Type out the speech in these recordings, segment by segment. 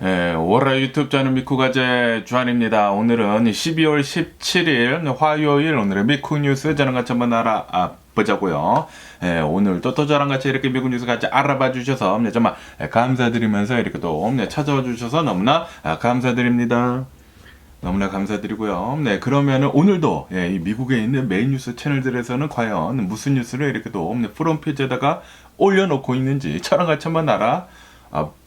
월화 유튜브 저는 미쿠가제 주한입니다. 오늘은 12월 17일 화요일 오늘의 미쿠 뉴스 저랑 같이 한번 알아보자고요. 오늘도 또 저랑 같이 이렇게 미국 뉴스 같이 알아봐 주셔서 정말 감사드리면서 이렇게 또 찾아와 주셔서 너무나 감사드립니다. 너무나 감사드리고요. 그러면은 오늘도 이 미국에 있는 메인 뉴스 채널들에서는 과연 무슨 뉴스를 이렇게 또 프론페이지에다가 올려놓고 있는지 저랑 같이 한번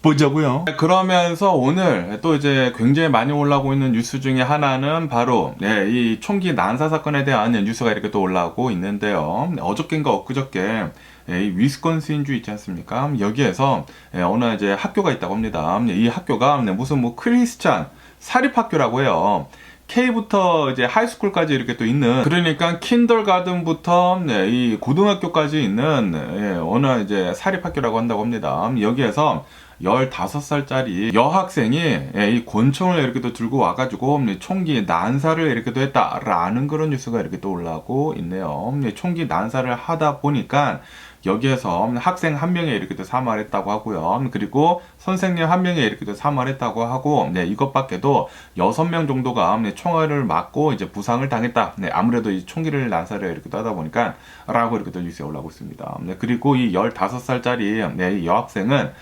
보자고요. 그러면서 오늘 또 이제 굉장히 많이 올라오고 있는 뉴스 중에 하나는 바로 이 총기 난사 사건에 대한 뉴스가 이렇게 또 올라오고 있는데요. 어저께인가 엊그저께 이 위스콘신주 있지 않습니까? 여기에서 어느 이제 학교가 있다고 합니다. 이 학교가 무슨 뭐 크리스찬 사립학교라고 해요. K부터 이제 하이스쿨까지 이렇게 또 있는, 그러니까 킨더가든부터 이 고등학교까지 있는 어느 이제 사립학교라고 한다고 합니다. 여기에서 15살짜리 여학생이 이 권총을 이렇게 또 들고 와가지고 총기 난사를 이렇게 또 했다라는 그런 뉴스가 이렇게 또 올라오고 있네요. 총기 난사를 하다 보니까 여기에서 학생 한 명이 이렇게 또 사망을 했다고 하고요. 그리고 선생님 한 명이 이렇게 또 사망을 했다고 하고, 이것밖에도 6명 정도가 총알을 맞고 이제 부상을 당했다. 아무래도 이 총기를 난사를 이렇게 또 하다 보니까 라고 이렇게 또 뉴스에 올라오고 있습니다. 그리고 이 15살짜리 이 여학생은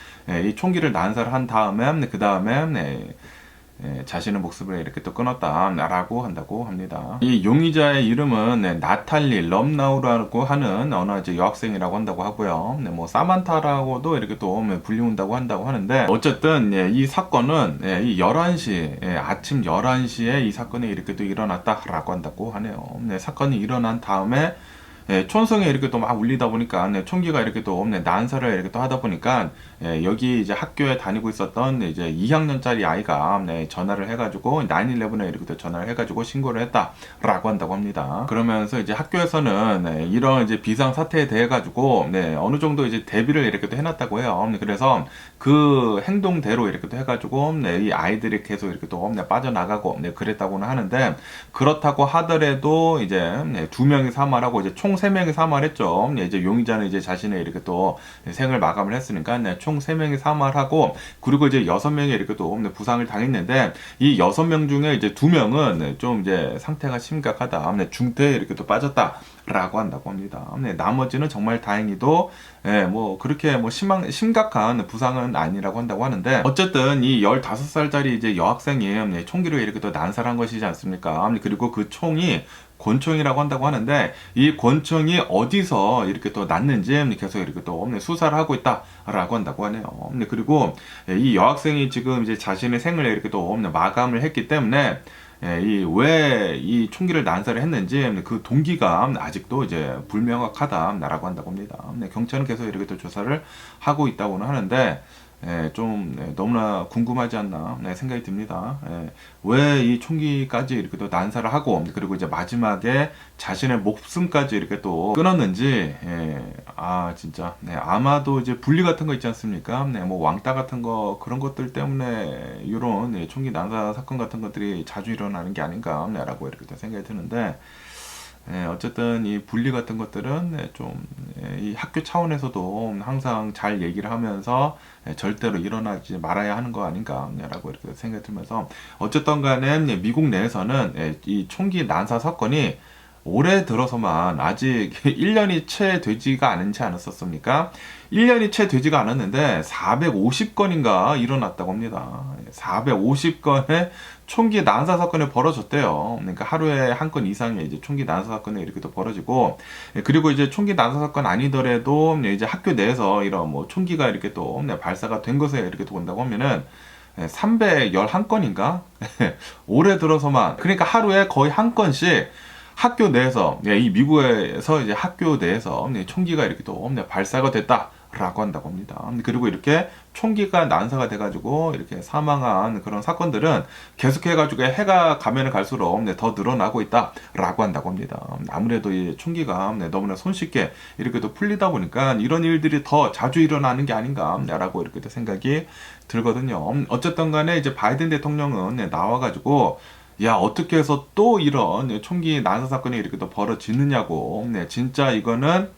이 총기를 난사를 한 다음에 그 다음에 자신의 목숨을 이렇게 또 끊었다라고 한다고 합니다. 이 용의자의 이름은 나탈리 럼나우라고 하는 어느 이제 여학생이라고 한다고 하고요. 뭐 사만타라고도 이렇게 또 불리운다고 한다고 하는데, 어쨌든 이 사건은 이 11시 아침 11시에 이 사건이 이렇게 또 일어났다라고 한다고 하네요. 사건이 일어난 다음에 촌성에 이렇게 또 막 울리다 보니까 총기가 이렇게 또 난사를 이렇게 또 하다 보니까 여기 이제 학교에 다니고 있었던 이제 2학년짜리 아이가 전화를 해가지고 911에 이렇게 또 전화를 해가지고 신고를 했다라고 한다고 합니다. 그러면서 이제 학교에서는 이런 이제 비상 사태에 대해 가지고 어느 정도 이제 대비를 이렇게 또 해놨다고 해요. 그래서 그 행동대로 이렇게 또 해가지고 이 아이들이 계속 이렇게 또 빠져나가고 그랬다고는 하는데, 그렇다고 하더라도 이제 2명이 사망하고 이제 총 3명이 사망했죠. 이제 용의자는 이제 자신의 이렇게 또 생을 마감을 했으니까 총 3명이 사망하고, 그리고 이제 6명이 이렇게 또 부상을 당했는데, 이 6명 중에 이제 2명은 좀 이제 상태가 심각하다, 중태에 이렇게 또 빠졌다라고 한다고 합니다. 나머지는 정말 다행히도 뭐 그렇게 뭐 심각한 부상은 아니라고 한다고 하는데, 어쨌든 이 15살짜리 이제 여학생이 총기를 이렇게 또 난사를 한 것이지 않습니까? 그리고 그 총이 권총이라고 한다고 하는데, 이 권총이 어디서 이렇게 또 났는지 계속 이렇게 또 수사를 하고 있다라고 한다고 하네요. 그리고 이 여학생이 지금 이제 자신의 생을 이렇게 또 마감을 했기 때문에 왜 이 총기를 난사를 했는지 그 동기가 아직도 이제 불명확하다라고 한다고 합니다. 경찰은 계속 이렇게 또 조사를 하고 있다고는 하는데, 좀 너무나 궁금하지 않나 생각이 듭니다. 왜 이 총기까지 이렇게 또 난사를 하고, 그리고 이제 마지막에 자신의 목숨까지 이렇게 또 끊었는지, 진짜 아마도 이제 분리 같은 거 있지 않습니까? 뭐 왕따 같은 거, 그런 것들 때문에 이런 총기 난사 사건 같은 것들이 자주 일어나는 게 아닌가라고 이렇게 또 생각이 드는데, 어쨌든 이 분리 같은 것들은 좀 이 학교 차원에서도 항상 잘 얘기를 하면서 절대로 일어나지 말아야 하는 거 아닌가라고 이렇게 생각이 들면서, 어쨌든 간에 미국 내에서는 이 총기 난사 사건이 올해 들어서만 아직 1년이 채 되지가 않지 않았었습니까? 1년이 채 되지가 않았는데 450건인가 일어났다고 합니다. 450건의 총기 난사 사건이 벌어졌대요. 그러니까 하루에 한 건 이상의 이제 총기 난사 사건이 이렇게 또 벌어지고, 그리고 이제 총기 난사 사건 아니더라도 이제 학교 내에서 이런 뭐 총기가 이렇게 또 발사가 된 것에 이렇게 또 본다고 하면은 311건인가? 올해 들어서만, 그러니까 하루에 거의 한 건씩 학교 내에서, 이 미국에서 이제 학교 내에서 총기가 이렇게 또 발사가 됐다라고 한다고 합니다. 그리고 이렇게 총기가 난사가 돼가지고 이렇게 사망한 그런 사건들은 계속해가지고 해가 가면 갈수록 더 늘어나고 있다라고 한다고 합니다. 아무래도 이 총기가 너무나 손쉽게 이렇게 또 풀리다 보니까 이런 일들이 더 자주 일어나는 게 아닌가라고 이렇게 또 생각이 들거든요. 어쨌든 간에 이제 바이든 대통령은 나와가지고, 야, 어떻게 해서 또 이런 총기 난사 사건이 이렇게 또 벌어지느냐고, 진짜 이거는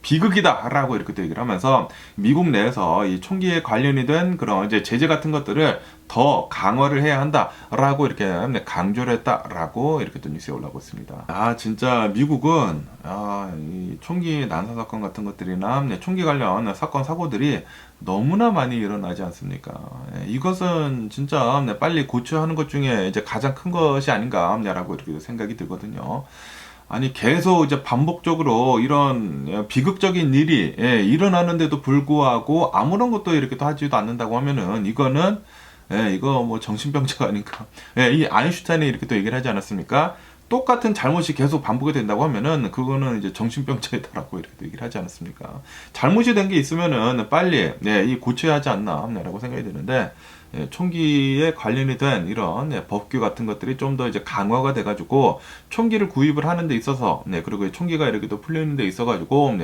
비극이다라고 이렇게 또 얘기를 하면서 미국 내에서 이 총기에 관련이 된 그런 이제 제재 같은 것들을 더 강화를 해야 한다라고 이렇게 강조를 했다라고 이렇게 또 뉴스에 올라오고 있습니다. 진짜 미국은 이 총기 난사 사건 같은 것들이나 총기 관련 사건 사고들이 너무나 많이 일어나지 않습니까? 이것은 진짜 빨리 고쳐야 하는 것 중에 이제 가장 큰 것이 아닌가라고 이렇게 생각이 들거든요. 아니 계속 이제 반복적으로 이런 비극적인 일이 일어나는데도 불구하고 아무런 것도 이렇게 또 하지도 않는다고 하면은 이거는 이거 뭐 정신병자가 아닌가. 이 아인슈타인이 이렇게 또 얘기를 하지 않았습니까? 똑같은 잘못이 계속 반복이 된다고 하면은 그거는 이제 정신병자이다라고 이렇게 또 얘기를 하지 않았습니까? 잘못이 된 게 있으면은 빨리 이 고쳐야 하지 않나라고 생각이 드는데 총기에 관련이 된 이런 법규 같은 것들이 좀 더 이제 강화가 돼가지고 총기를 구입을 하는 데 있어서 그리고 총기가 이렇게 또 풀리는 데 있어가지고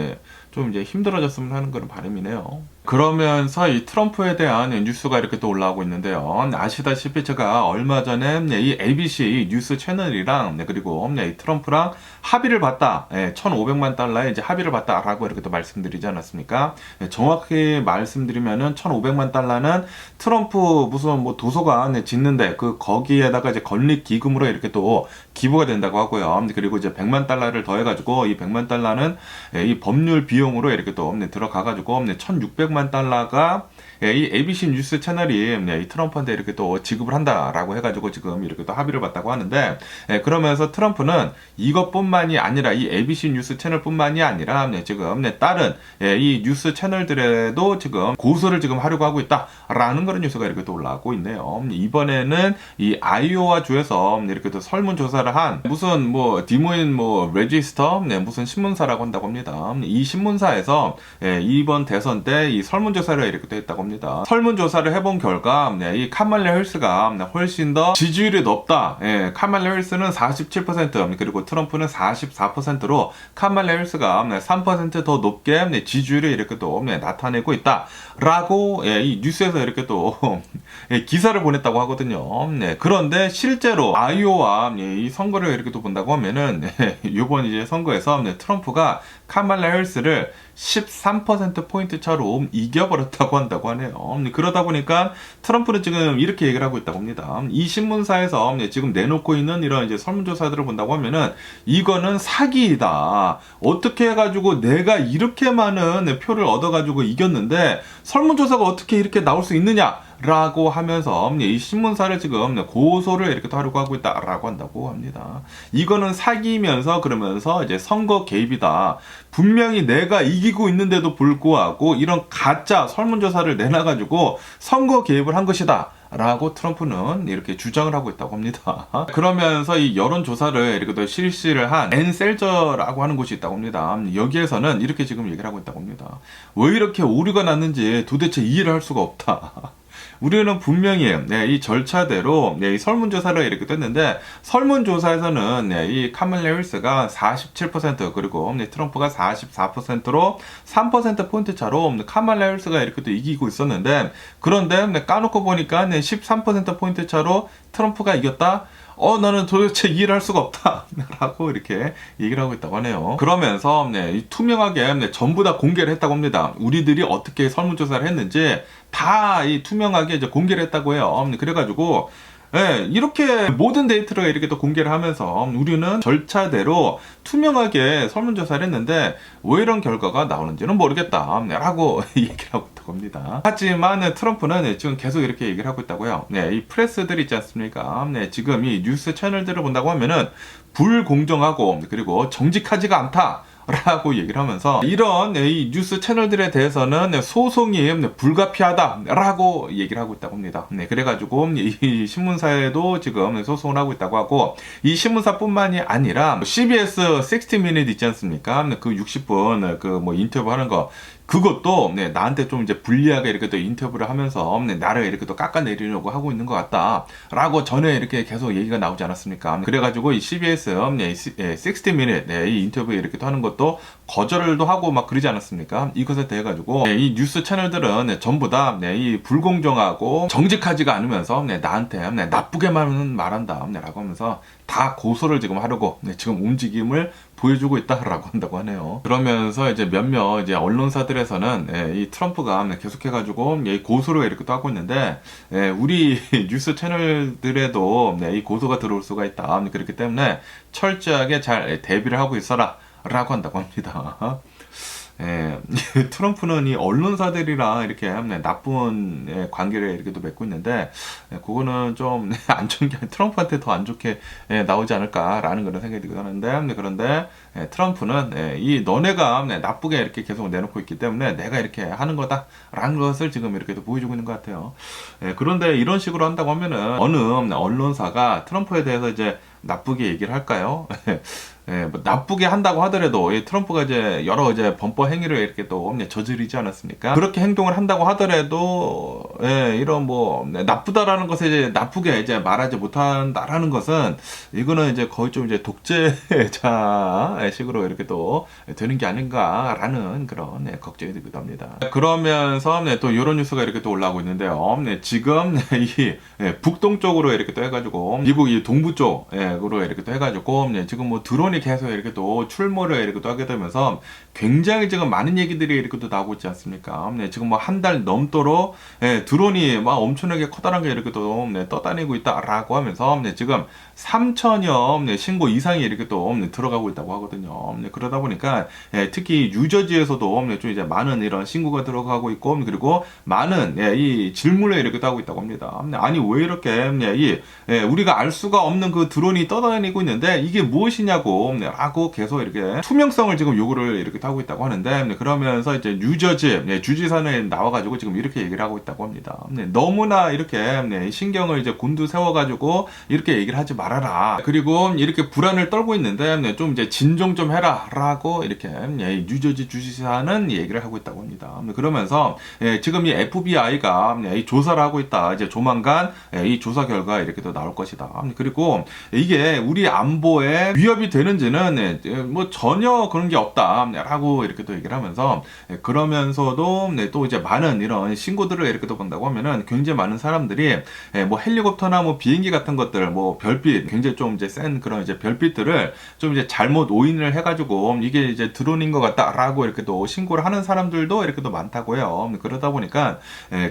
좀 이제 힘들어졌으면 하는 그런 바람이네요. 그러면서 이 트럼프에 대한 뉴스가 이렇게 또 올라오고 있는데요. 아시다시피 제가 얼마 전에 이 ABC 뉴스 채널이랑 그리고 이 트럼프랑 합의를 봤다. 1,500만 달러에 이제 합의를 봤다라고 이렇게 또 말씀드리지 않았습니까? 정확히 말씀드리면은 1,500만 달러는 트럼프 무슨 뭐 도서관 짓는데 거기에다가 이제 건립 기금으로 이렇게 또 기부가 된다고 하고요. 그리고 이제 100만 달러를 더해가지고 이 100만 달러는 이 법률 비용으로 이렇게 또 들어가가지고 1,600만 달러가 이 ABC 뉴스 채널이 이 트럼프한테 이렇게 또 지급을 한다라고 해가지고 지금 이렇게 또 합의를 봤다고 하는데 그러면서 트럼프는 이것뿐만이 아니라 이 ABC 뉴스 채널뿐만이 아니라 지금 다른 이 뉴스 채널들에도 지금 고소를 지금 하려고 하고 있다라는 그런 뉴스가 이렇게 또 올라오고 있네요. 이번에는 이 아이오와 주에서 이렇게 또 설문조사를 한 무슨 뭐 디모인 뭐 레지스터 무슨 신문사라고 한다고 합니다. 이 신문사에서 이번 대선 때 이 설문조사를 이렇게 또 했다고 합니다. 설문조사를 해본 결과 이 카말라 해리스가 훨씬 더 지지율이 높다. 카말라 해리스는 47% 그리고 트럼프는 44%로 카말라 해리스가 3% 더 높게 지지율이 이렇게 또 나타내고 있다라고 이 뉴스에서 이렇게 또 기사를 보냈다고 하거든요. 그런데 실제로 아이오와 이 선거를 이렇게 또 본다고 하면은 이번 이제 선거에서 트럼프가 카말라 해리스를 13%포인트 차로 이겨버렸다고 한다고 하네요. 그러다 보니까 트럼프는 지금 이렇게 얘기를 하고 있다고 합니다. 이 신문사에서 지금 내놓고 있는 이런 이제 설문조사들을 본다고 하면은 이거는 사기이다. 어떻게 해가지고 내가 이렇게 많은 표를 얻어가지고 이겼는데 설문조사가 어떻게 이렇게 나올 수 있느냐? 라고 하면서 이 신문사를 지금 고소를 이렇게 또 하려고 하고 있다라고 한다고 합니다. 이거는 사기면서 그러면서 이제 선거 개입이다. 분명히 내가 이기고 있는데도 불구하고 이런 가짜 설문조사를 내놔가지고 선거 개입을 한 것이다. 라고 트럼프는 이렇게 주장을 하고 있다고 합니다. 그러면서 이 여론조사를 이렇게 또 실시를 한 앤셀저라고 하는 곳이 있다고 합니다. 여기에서는 이렇게 지금 얘기를 하고 있다고 합니다. 왜 이렇게 오류가 났는지 도대체 이해를 할 수가 없다. 우리는 분명히 이 절차대로 이 설문조사를 이렇게 됐는데 설문조사에서는 이 카말라 해리스가 47% 그리고 트럼프가 44%로 3%포인트 차로 카말라 해리스가 이렇게 또 이기고 있었는데 그런데 까놓고 보니까 13%포인트 차로 트럼프가 이겼다? 나는 도대체 이해를 할 수가 없다. 라고 이렇게 얘기를 하고 있다고 하네요. 그러면서 투명하게 전부 다 공개를 했다고 합니다. 우리들이 어떻게 설문조사를 했는지 다 이 투명하게 이제 공개를 했다고 해요. 그래가지고 이렇게 모든 데이터를 이렇게 또 공개를 하면서 우리는 절차대로 투명하게 설문조사를 했는데 왜 이런 결과가 나오는지는 모르겠다 라고 얘기를 하고 있다고 합니다. 하지만 트럼프는 지금 계속 이렇게 얘기를 하고 있다고요. 이 프레스들 있지 않습니까? 지금 이 뉴스 채널들을 본다고 하면은 불공정하고 그리고 정직하지가 않다. 라고 얘기를 하면서 이런 이 뉴스 채널들에 대해서는 소송이 불가피하다 라고 얘기를 하고 있다고 합니다. 그래가지고 이 신문사에도 지금 소송을 하고 있다고 하고 이 신문사뿐만이 아니라 CBS 60 Minute 있지 않습니까? 그 60분 그 뭐 인터뷰 하는 거 그것도 나한테 좀 이제 불리하게 이렇게 또 인터뷰를 하면서 나를 이렇게 또 깎아내리려고 하고 있는 것 같다라고 전에 이렇게 계속 얘기가 나오지 않았습니까? 그래가지고 이 CBS 60 Minute 이 인터뷰 이렇게 또 하는 것도 거절도 하고 막 그러지 않았습니까? 이것에 대해 가지고 이 뉴스 채널들은 전부 다 이 불공정하고 정직하지가 않으면서 나한테 나쁘게만 말한다 라고 하면서 다 고소를 지금 하려고 지금 움직임을 보여주고 있다라고 한다고 하네요. 그러면서 이제 몇몇 이제 언론사들에서는 이 트럼프가 계속해가지고 고소를 이렇게 또 하고 있는데 우리 뉴스 채널들에도 이 고소가 들어올 수가 있다. 그렇기 때문에 철저하게 잘 대비를 하고 있어라 라고 한다고 합니다. 트럼프는 이 언론사들이랑 이렇게 나쁜 관계를 이렇게 또 맺고 있는데, 그거는 좀 안 좋은 게 트럼프한테 더 안 좋게 나오지 않을까라는 그런 생각이 들긴 하는데, 그런데 트럼프는 이 너네가 나쁘게 이렇게 계속 내놓고 있기 때문에 내가 이렇게 하는 거다라는 것을 지금 이렇게 또 보여주고 있는 것 같아요. 그런데 이런 식으로 한다고 하면은 어느 언론사가 트럼프에 대해서 이제 나쁘게 얘기를 할까요? 뭐 나쁘게 한다고 하더라도 트럼프가 이제 여러 이제 범법 행위를 이렇게 또 저지르지 않았습니까? 그렇게 행동을 한다고 하더라도 이런 뭐 나쁘다라는 것에 이제 나쁘게 이제 말하지 못한다라는 것은 이거는 이제 거의 좀 이제 독재자 식으로 이렇게 또 되는 게 아닌가라는 그런 걱정이 들기도 합니다. 그러면서 또 이런 뉴스가 이렇게 또 올라오고 있는데요. 지금 이 북동쪽으로 이렇게 또 해가지고 미국 이 동부 쪽으로 이렇게 또 해가지고 지금 뭐 드론이 계속 이렇게 또 출몰을 이렇게 또 하게 되면서 굉장히 지금 많은 얘기들이 이렇게 또 나오고 있지 않습니까? 지금 뭐 한 달 넘도록 드론이 막 엄청나게 커다란 게 이렇게 또 떠다니고 있다라고 하면서 지금 3,000여 신고 이상이 이렇게 또 들어가고 있다고 하거든요. 그러다 보니까 특히 뉴저지에서도 좀 이제 많은 이런 신고가 들어가고 있고 그리고 많은 이 질문을 이렇게 하고 있다고 합니다. 아니 왜 이렇게 우리가 알 수가 없는 그 드론이 떠다니고 있는데 이게 무엇이냐고 하고 계속 이렇게 투명성을 지금 요구를 이렇게 하고 있다고 하는데 그러면서 이제 뉴저지 주지사에 나와가지고 지금 이렇게 얘기를 하고 있다고 합니다. 너무나 이렇게 신경을 이제 곤두 세워가지고 이렇게 얘기를 하지 말아라. 그리고 이렇게 불안을 떨고 있는데 좀 이제 진정 좀 해라라고 이렇게 뉴저지 주지사는 얘기를 하고 있다고 합니다. 그러면서 지금 이 FBI가 조사를 하고 있다. 이제 조만간 이 조사 결과 이렇게 또 나올 것이다. 그리고 이게 우리 안보에 위협이 되는지는 뭐 전혀 그런 게 없다라고 이렇게 또 얘기를 하면서 그러면서도 또 이제 많은 이런 신고들을 이렇게 또 본다고 하면은 굉장히 많은 사람들이 뭐 헬리콥터나 뭐 비행기 같은 것들 뭐 별빛 굉장히 좀 이제 센 그런 이제 별빛들을 좀 이제 잘못 오인을 해가지고 이게 이제 드론인 것 같다라고 이렇게 또 신고를 하는 사람들도 이렇게 또 많다고 해요. 그러다 보니까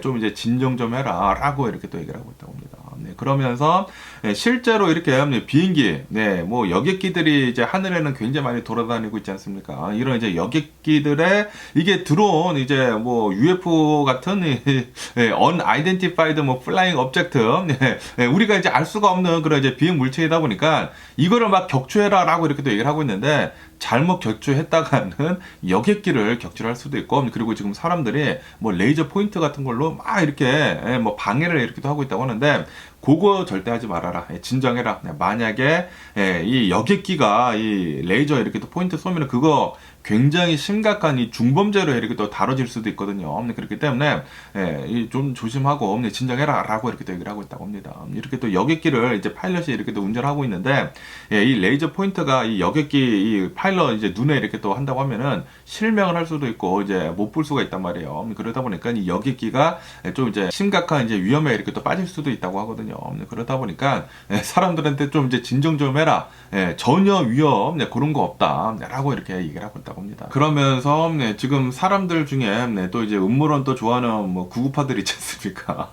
좀 이제 진정 좀 해라라고 이렇게 또 얘기를 하고 있다고 합니다. 그러면서 실제로 이렇게 비행기, 뭐 여객기들이 이제 하늘에는 굉장히 많이 돌아다니고 있지 않습니까? 이런 이제 여객기들의 이게 드론 이제 뭐 UFO 같은 unidentified 뭐 flying object, 우리가 이제 알 수가 없는 그런 이제 비행 물체이다 보니까 이거를 막 격추해라라고 이렇게 또 얘기를 하고 있는데. 잘못 격추했다가는 여객기를 격추할 수도 있고 그리고 지금 사람들이 뭐 레이저 포인트 같은 걸로 막 이렇게 뭐 방해를 이렇게도 하고 있다고 하는데 그거 절대 하지 말아라. 진정해라. 만약에 이 여객기가 이 레이저 이렇게 또 포인트 쏘면 그거 굉장히 심각한 이 중범죄로 이렇게 또 다뤄질 수도 있거든요. 그렇기 때문에 좀 조심하고 진정해라 라고 이렇게 또 얘기를 하고 있다고 합니다. 이렇게 또 여객기를 이제 파일럿이 이렇게 또 운전하고 있는데 이 레이저 포인트가 이 여객기 이 파일럿 이제 눈에 이렇게 또 한다고 하면은 실명을 할 수도 있고 이제 못 볼 수가 있단 말이에요. 그러다 보니까 이 여객기가 좀 이제 심각한 이제 위험에 이렇게 또 빠질 수도 있다고 하거든요. 그러다 보니까 사람들한테 좀 이제 진정 좀 해라. 전혀 위험 그런 거 없다라고 이렇게 얘기를 하고 있다고 합니다. 그러면서 지금 사람들 중에 또 이제 음모론 또 좋아하는 뭐 구구파들 있지 않습니까?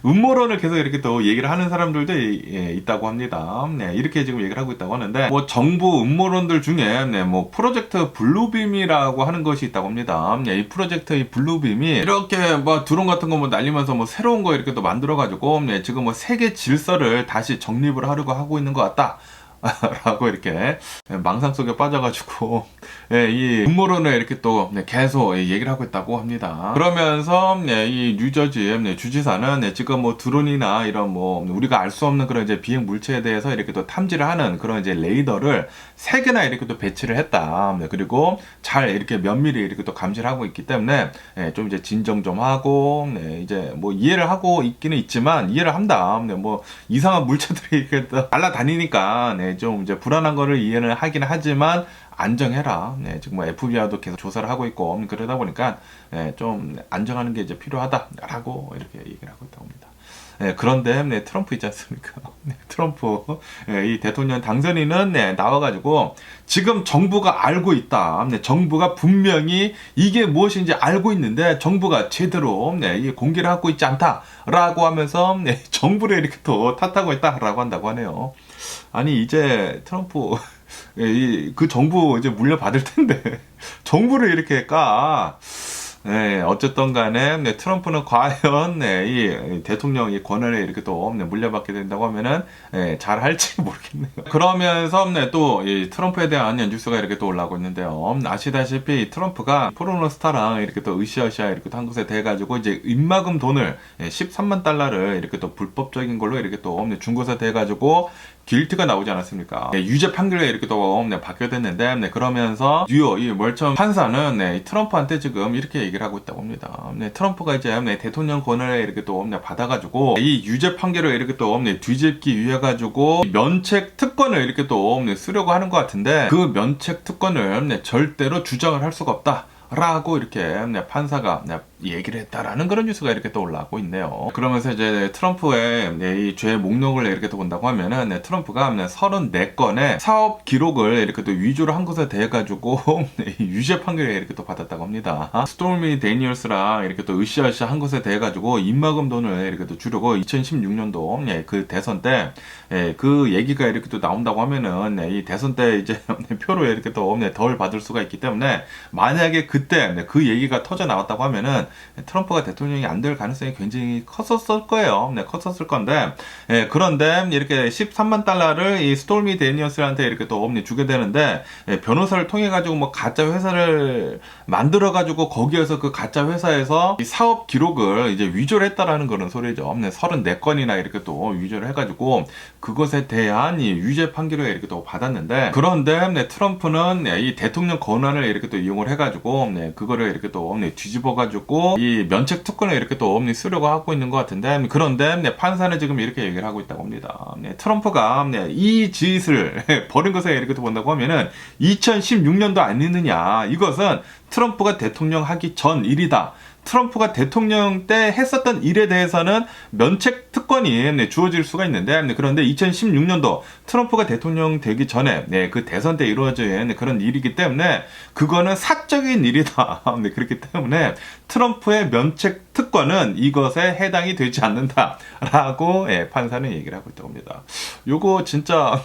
음모론을 계속 이렇게 또 얘기를 하는 사람들도 있다고 합니다. 이렇게 지금 얘기를 하고 있다고 하는데 뭐 정부 음모론들 중에 뭐 프로젝트 블루빔이라고 하는 것이 있다고 합니다. 이 프로젝트 이 블루빔이 이렇게 뭐 드론 같은 거 뭐 날리면서 뭐 새로운 거 이렇게 또 만들어 가지고 지금 뭐 세계 질서를 다시 정립을 하려고 하고 있는 것 같다. 라고 이렇게 망상 속에 빠져가지고 이 음모론을 이렇게 또 계속 얘기를 하고 있다고 합니다. 그러면서 이 뉴저지 주지사는 지금 뭐 드론이나 이런 뭐 우리가 알 수 없는 그런 이제 비행 물체에 대해서 이렇게 또 탐지를 하는 그런 이제 레이더를 3개나 이렇게 또 배치를 했다. 그리고 잘 이렇게 면밀히 이렇게 또 감시를 하고 있기 때문에 좀 이제 진정 좀 하고 이제 뭐 이해를 하고 있기는 있지만 이해를 한다. 뭐 이상한 물체들이 이렇게 또 날아다니니까 좀 이제 불안한 거를 이해를 하긴 하지만 안정해라. 지금 뭐 FBI도 계속 조사를 하고 있고 그러다 보니까 좀 안정하는 게 이제 필요하다라고 이렇게 얘기를 하고 있다고 합니다. 그런데 트럼프 있지 않습니까? 트럼프 이 대통령 당선인은 나와가지고 지금 정부가 알고 있다. 정부가 분명히 이게 무엇인지 알고 있는데 정부가 제대로 이 공개를 하고 있지 않다라고 하면서 정부를 이렇게 또 탓하고 있다라고 한다고 하네요. 아니 이제 트럼프 그 정부 이제 물려받을 텐데 정부를 이렇게 까. 어쨌든 간에, 트럼프는 과연, 이 대통령의 권한을 이렇게 또, 물려받게 된다고 하면은, 잘 할지 모르겠네요. 그러면서, 또, 이 트럼프에 대한 뉴스가 이렇게 또 올라오고 있는데요. 아시다시피, 트럼프가 포르노 스타랑 이렇게 또 으쌰으쌰 이렇게 또 한 곳에 대해가지고, 이제 입막음 돈을 13만 달러를 이렇게 또 불법적인 걸로 이렇게 또 준 곳에 대해가지고, 길트가 나오지 않았습니까? 유죄 판결에 이렇게 또 받게 됐는데 그러면서 뉴욕 이 멀청 판사는 이 트럼프한테 지금 이렇게 얘기를 하고 있다고 합니다. 트럼프가 이제 대통령 권한을 이렇게 또 받아가지고 이 유죄 판결을 이렇게 또 뒤집기 위해 가지고 면책 특권을 이렇게 또 쓰려고 하는 것 같은데 그 면책 특권을 절대로 주장을 할 수가 없다. 라고 이렇게 판사가 얘기를 했다라는 그런 뉴스가 이렇게 또 올라오고 있네요. 그러면서 이제 트럼프의 이 죄 목록을 이렇게 또 본다고 하면은 트럼프가 34건의 사업 기록을 이렇게 또 위조를 한 것에 대해 가지고 유죄 판결을 이렇게 또 받았다고 합니다. 스토미 데니얼스랑 이렇게 또 으쌰으쌰 한 것에 대해 가지고 입막음 돈을 이렇게 또 주려고 2016년도 그 대선 때 그 얘기가 이렇게 또 나온다고 하면은 이 대선 때 이제 표로 이렇게 또 덜 받을 수가 있기 때문에 만약에 그때 그 얘기가 터져 나왔다고 하면은 트럼프가 대통령이 안 될 가능성이 굉장히 컸었을 거예요. 컸었을 건데 그런데 이렇게 13만 달러를 이 스토미 데니얼스한테 이렇게 또 주게 되는데 변호사를 통해 가지고 뭐 가짜 회사를 만들어 가지고 거기에서 그 가짜 회사에서 이 사업 기록을 이제 위조를 했다라는 그런 소리죠. 34건이나 이렇게 또 위조를 해가지고 그것에 대한 이 유죄 판결을 이렇게 또 받았는데 그런데 트럼프는 이 대통령 권한을 이렇게 또 이용을 해가지고 그거를 이렇게 또 뒤집어가지고 이 면책 특권을 이렇게 또 쓰려고 하고 있는 것 같은데 그런데 판사는 지금 이렇게 얘기를 하고 있다고 합니다. 트럼프가 이 짓을 벌인 것에 이렇게 또 본다고 하면은 2016년도 아니느냐 이것은 트럼프가 대통령 하기 전 일이다. 트럼프가 대통령 때 했었던 일에 대해서는 면책 특권이 주어질 수가 있는데 그런데 2016년도 트럼프가 대통령 되기 전에 그 대선 때 이루어진 그런 일이기 때문에 그거는 사적인 일이다. 그렇기 때문에 트럼프의 면책 특권은 이것에 해당이 되지 않는다라고 판사는 얘기를 하고 있다고 합니다. 요거 진짜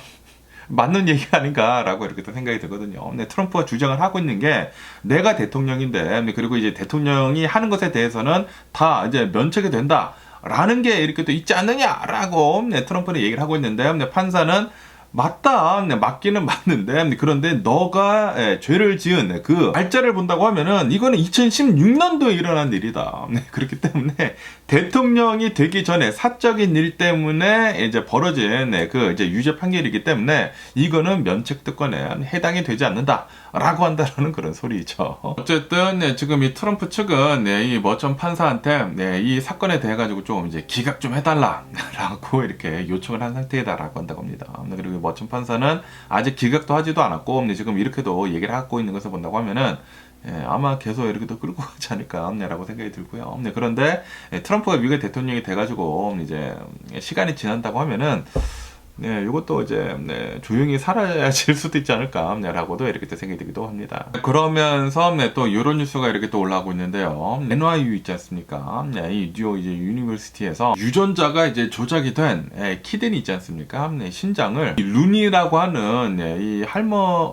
맞는 얘기 아닌가라고 이렇게 또 생각이 들거든요. 트럼프가 주장을 하고 있는 게 내가 대통령인데 그리고 이제 대통령이 하는 것에 대해서는 다 이제 면책이 된다. 라는 게 이렇게 또 있지 않느냐라고 트럼프는 얘기를 하고 있는데 판사는 맞다. 맞기는 맞는데 그런데 너가 죄를 지은 그 날짜를 본다고 하면은 이거는 2016년도에 일어난 일이다. 그렇기 때문에 대통령이 되기 전에 사적인 일 때문에 이제 벌어진 그 이제 유죄 판결이기 때문에 이거는 면책 특권에 해당이 되지 않는다라고 한다라는 그런 소리죠. 어쨌든 지금 이 트럼프 측은 이 머천 판사한테 이 사건에 대해 가지고 좀 이제 기각 좀 해달라라고 이렇게 요청을 한 상태다라고 한다고 합니다. 그리고 머천 판사는 아직 기각도 하지도 않았고 지금 이렇게도 얘기를 하고 있는 것을 본다고 하면은 아마 계속 이렇게 또 끌고 가지 않을까라고 생각이 들고요. 그런데 트럼프가 미국의 대통령이 돼가지고 이제 시간이 지난다고 하면은 이것도 이제 조용히 사라질 수도 있지 않을까라고도 이렇게 또 생각이 들기도 합니다. 그러면서 또 이런 뉴스가 이렇게 또 올라오고 있는데요. NYU 있지 않습니까? 이 뉴욕 이제 유니버시티에서 유전자가 이제 조작이 된 키든이 있지 않습니까? 신장을 루니라고 하는 이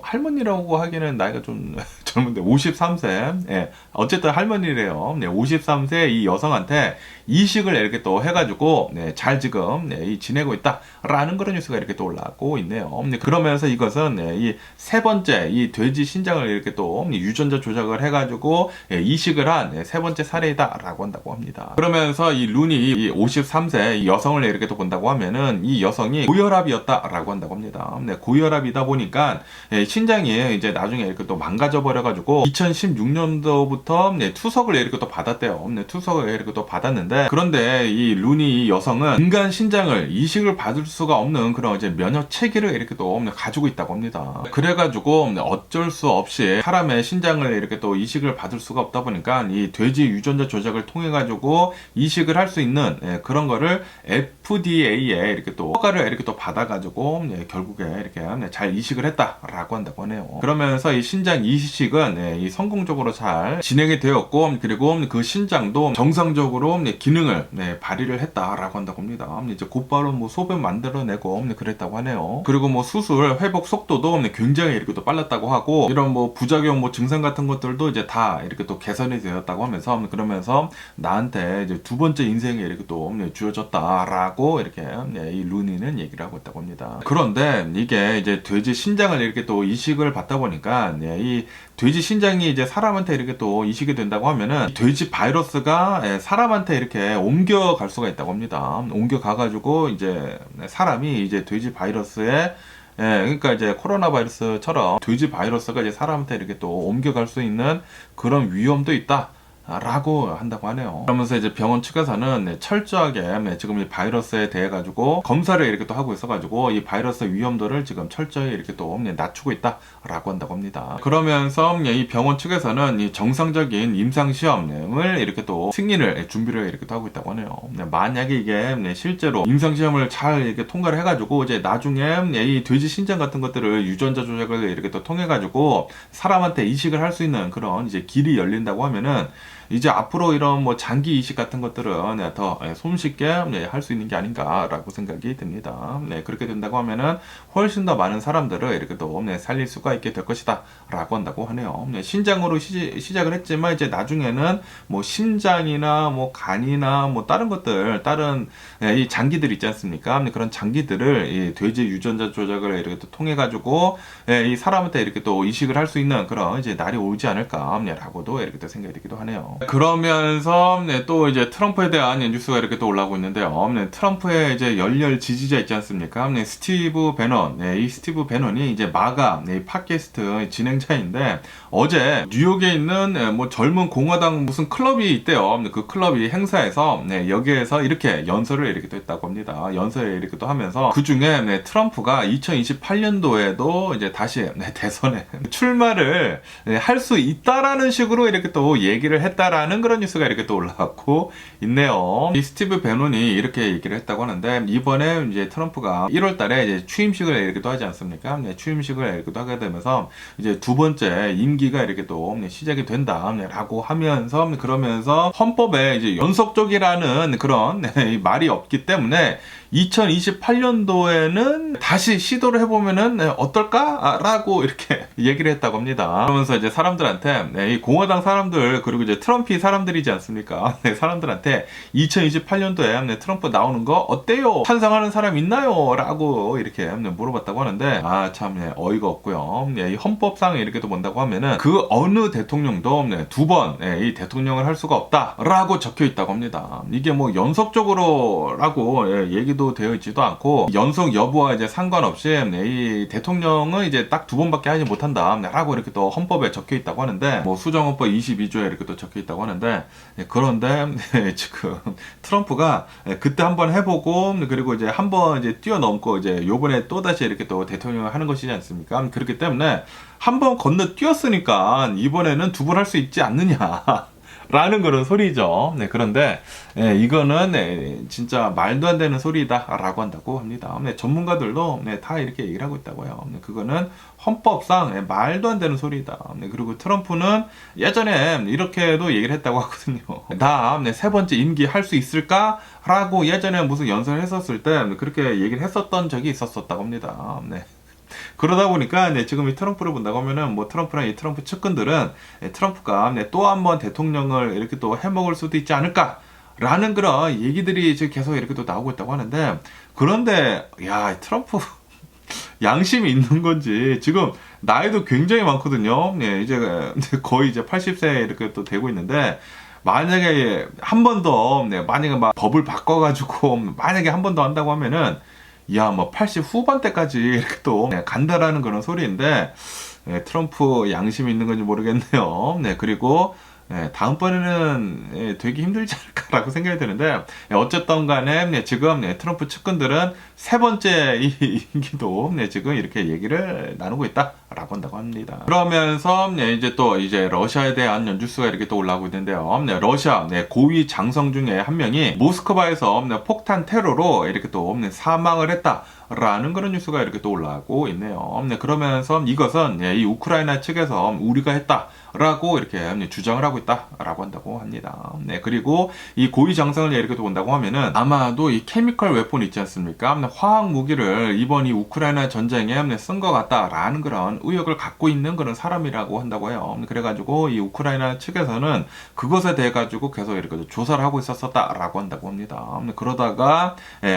할머니라고 하기에는 나이가 좀 젊은데 53세 어쨌든 할머니래요. 53세 이 여성한테 이식을 이렇게 또 해가지고 잘 지금 지내고 있다라는 그런 뉴스가 이렇게 또 올라오고 있네요. 그러면서 이것은 이 세 번째 이 돼지 신장을 이렇게 또 유전자 조작을 해가지고 이식을 한 세 번째 사례이다라고 한다고 합니다. 그러면서 이 루니 이 53세 이 여성을 이렇게 또 본다고 하면은 이 여성이 고혈압이었다라고 한다고 합니다. 고혈압이다 보니까 신장이 이제 나중에 이렇게 또 망가져 버려 그래가지고 2016년도부터 투석을 이렇게 또 받았대요. 투석을 이렇게 또 받았는데, 그런데 이 루니 여성은 인간 신장을 이식을 받을 수가 없는 그런 이제 면역 체계를 이렇게 또 가지고 있다고 합니다. 그래가지고 어쩔 수 없이 사람의 신장을 이렇게 또 이식을 받을 수가 없다 보니까 이 돼지 유전자 조작을 통해 가지고 이식을 할 수 있는 그런 거를 FDA에 이렇게 또 허가를 이렇게 또 받아가지고 결국에 이렇게 잘 이식을 했다라고 한다고 하네요. 그러면서 이 신장 이식은 이 성공적으로 잘 진행이 되었고, 그리고 그 신장도 정상적으로 기능을 발휘를 했다라고 한다고 합니다. 이제 곧바로 뭐 소변 만들어내고 그랬다고 하네요. 그리고 뭐 수술 회복 속도도 굉장히 이렇게 또 빨랐다고 하고, 이런 뭐 부작용 뭐 증상 같은 것들도 이제 다 이렇게 또 개선이 되었다고 하면서, 그러면서 나한테 이제 두 번째 인생이 이렇게 또 주어졌다라고 이렇게 이 루니는 얘기를 하고 있다고 합니다. 그런데 이게 이제 돼지 신장을 이렇게 또 이식을 받다 보니까 이 돼지 신장이 이제 사람한테 이렇게 또 이식이 된다고 하면은 돼지 바이러스가 사람한테 이렇게 옮겨갈 수가 있다고 합니다. 옮겨가가지고 이제 사람이 이제 돼지 바이러스에 그러니까 이제 코로나 바이러스처럼 돼지 바이러스가 이제 사람한테 이렇게 또 옮겨갈 수 있는 그런 위험도 있다 라고 한다고 하네요. 그러면서 이제 병원 측에서는 철저하게 지금 이 바이러스에 대해 가지고 검사를 이렇게 또 하고 있어 가지고 이 바이러스 위험도를 지금 철저히 이렇게 또 낮추고 있다라고 한다고 합니다. 그러면서 이 병원 측에서는 이 정상적인 임상 시험을 이렇게 또 승인을 준비를 이렇게 또 하고 있다고 하네요. 만약에 이게 실제로 임상 시험을 잘 이렇게 통과를 해 가지고 이제 나중에 이 돼지 신장 같은 것들을 유전자 조작을 이렇게 또 통해 가지고 사람한테 이식을 할 수 있는 그런 이제 길이 열린다고 하면은 이제 앞으로 이런 뭐 장기 이식 같은 것들은 더 손쉽게 할 수 있는 게 아닌가라고 생각이 듭니다. 그렇게 된다고 하면은 훨씬 더 많은 사람들을 이렇게 또 살릴 수가 있게 될 것이다라고 한다고 하네요. 신장으로 시작을 했지만 이제 나중에는 뭐 심장이나 뭐 간이나 뭐 다른 것들, 다른 이 장기들 있지 않습니까? 그런 장기들을 이 돼지 유전자 조작을 이렇게 또 통해 가지고 이 사람한테 이렇게 또 이식을 할 수 있는 그런 이제 날이 오지 않을까라고도 이렇게 또 생각이 들기도 하네요. 그러면서 또 이제 트럼프에 대한 뉴스가 이렇게 또 올라오고 있는데요. 트럼프의 이제 열렬 지지자 있지 않습니까? 스티브 배넌. 이 스티브 배넌이 이제 마가 팟캐스트 진행자인데, 어제 뉴욕에 있는 뭐 젊은 공화당 무슨 클럽이 있대요. 그 클럽이 행사에서 여기에서 이렇게 연설을 이렇게 또 했다고 합니다. 연설을 이렇게 또 하면서 그 중에 트럼프가 2028년도에도 이제 다시 대선에 출마를 할 수 있다라는 식으로 이렇게 또 얘기를 했다라는 그런 뉴스가 이렇게 또 올라왔고 있네요. 이 스티브 배논이 이렇게 얘기를 했다고 하는데, 이번에 이제 트럼프가 1월 달에 이제 취임식을 이렇게 또 하지 않습니까? 취임식을 이렇게 또 하게 되면서 이제 두 번째 임기가 이렇게 또 시작이 된다라고 하면서, 그러면서 헌법에 이제 연속적이라는 그런 말이 없기 때문에 2028년도에는 다시 시도를 해보면은 어떨까라고 이렇게 얘기를 했다고 합니다. 그러면서 이제 사람들한테, 이 공화당 사람들, 그리고 이제 트럼피 사람들이지 않습니까? 사람들한테 2028년도에 트럼프 나오는 거 어때요? 찬성하는 사람 있나요? 라고 이렇게 물어봤다고 하는데, 참 어이가 없고요. 이 헌법상 이렇게 또 본다고 하면은 그 어느 대통령도 두 번 이 대통령을 할 수가 없다라고 적혀 있다고 합니다. 이게 뭐 연속적으로라고 얘기도 되어 있지도 않고, 연속 여부와 이제 상관없이 이 대통령은 이제 딱 두 번밖에 하지 못한다라고 이렇게 또 헌법에 적혀 있다고 하는데, 뭐 수정헌법 22조에 이렇게 또 적혀 있다고 하는데, 그런데 지금 트럼프가 그때 한번 해보고, 그리고 이제 한번 이제 뛰어넘고 이제 요번에 또 다시 이렇게 또 대통령을 하는 것이지 않습니까? 그렇기 때문에 한번 건너뛰었으니까 이번에는 두 번 할 수 있지 않느냐 라는 그런 소리죠. 그런데 이거는 진짜 말도 안 되는 소리다 라고 한다고 합니다. 전문가들도 다 이렇게 얘기를 하고 있다고요. 그거는 헌법상 말도 안 되는 소리다. 그리고 트럼프는 예전에 이렇게도 얘기를 했다고 하거든요. 나 세 번째 임기 할 수 있을까? 라고 예전에 무슨 연설을 했었을 때 그렇게 얘기를 했었던 적이 있었다고 합니다. 그러다 보니까 지금 이 트럼프를 본다고 하면은 뭐 트럼프랑 이 트럼프 측근들은 트럼프가 또 한 번 대통령을 이렇게 또 해먹을 수도 있지 않을까 라는 그런 얘기들이 지금 계속 이렇게 또 나오고 있다고 하는데, 그런데 야, 트럼프 양심이 있는 건지, 지금 나이도 굉장히 많거든요. 이제 거의 이제 80세 이렇게 또 되고 있는데, 만약에 한 번 더 만약에 막 법을 바꿔가지고 만약에 한 번 더 한다고 하면은 뭐 80 후반대까지 이렇게 또 간다라는 그런 소리인데, 트럼프 양심이 있는 건지 모르겠네요. 네, 그리고 다음번에는 되기 힘들지 않을까라고 생각이 드는데, 어쨌든 간에 지금 트럼프 측근들은 세 번째 이 임기도 지금 이렇게 얘기를 나누고 있다라고 한다고 합니다. 그러면서 이제 또 러시아에 대한 뉴스가 이렇게 또 올라오고 있는데요. 러시아 고위 장성 중에 한 명이 모스크바에서 폭탄 테러로 이렇게 또 사망을 했다. 라는 그런 뉴스가 이렇게 또 올라오고 있네요. 그러면서 이것은 이 우크라이나 측에서 우리가 했다라고 이렇게 주장을 하고 있다라고 한다고 합니다. 그리고 이 고위 장성을 이렇게 또 본다고 하면은 아마도 이 케미컬 웨폰 있지 않습니까? 화학 무기를 이번 이 우크라이나 전쟁에 쓴 것 같다라는 그런 의혹을 갖고 있는 그런 사람이라고 한다고 해요. 그래가지고 이 우크라이나 측에서는 그것에 대해 가지고 계속 이렇게 조사를 하고 있었다라고 한다고 합니다. 그러다가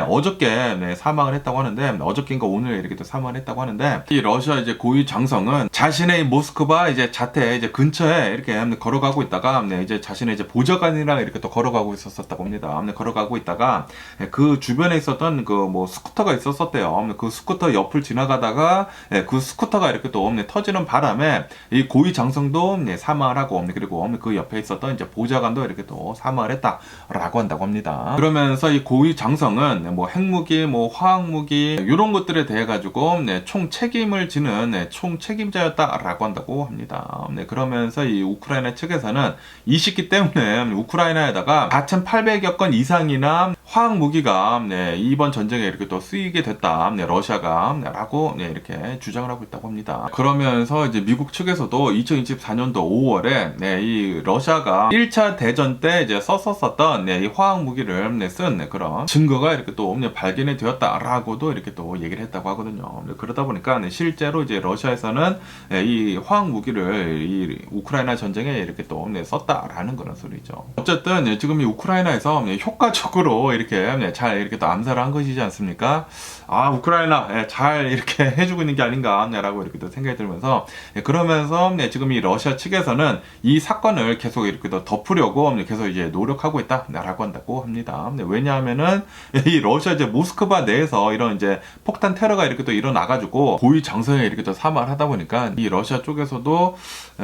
어저께 사망을 했다고 하는데, 어저께인가 오늘 이렇게 또 사망을 했다고 하는데, 이 러시아 고위 장성은 자신의 모스크바 자태 근처에 이렇게 걸어가고 있다가 자신의 보좌관이랑 이렇게 또 걸어가고 있었다고 합니다. 걸어가고 있다가 그 주변에 있었던 그 뭐 스쿠터가 있었대요. 그 스쿠터 옆을 지나가다가 그 스쿠터가 이렇게 또 터지는 바람에 이 고위 장성도 사망을 하고, 그리고 그 옆에 있었던 보좌관도 이렇게 또 사망을 했다라고 한다고 합니다. 그러면서 이 고위 장성은 뭐 핵무기, 뭐 화학무기 이런 것들에 대해 가지고 총 책임을 지는 총 책임자였다라고 한다고 합니다. 그러면서 이 우크라이나 측에서는 이 시기 때문에 우크라이나에다가 4,800여 건 이상이나 화학 무기가 이번 전쟁에 이렇게 또 쓰이게 됐다, 러시아가 라고 이렇게 주장을 하고 있다고 합니다. 그러면서 미국 측에서도 2024년도 5월에 이 러시아가 1차 대전 때 썼었던 이 화학 무기를 쓴 그런 증거가 이렇게 또 발견이 되었다라고도 이렇게 또 얘기를 했다고 하거든요. 그러다 보니까 실제로 러시아에서는 이 화학 무기를 이 우크라이나 전쟁에 이렇게 또 썼다라는 그런 소리죠. 어쨌든 지금 이 우크라이나에서 효과적으로 이렇게 잘 이렇게 또 암살을 한 것이지 않습니까? 아, 우크라이나 잘 이렇게 해주고 있는 게 아닌가라고 이렇게 또 생각이 들면서, 그러면서 지금 이 러시아 측에서는 이 사건을 계속 이렇게 또 덮으려고 계속 노력하고 있다라고 한다고 합니다. 왜냐하면은 이 러시아 모스크바 내에서 이런 폭탄 테러가 이렇게 또 일어나가지고 고위 장성에 이렇게 또 사망을 하다 보니까 이 러시아 쪽에서도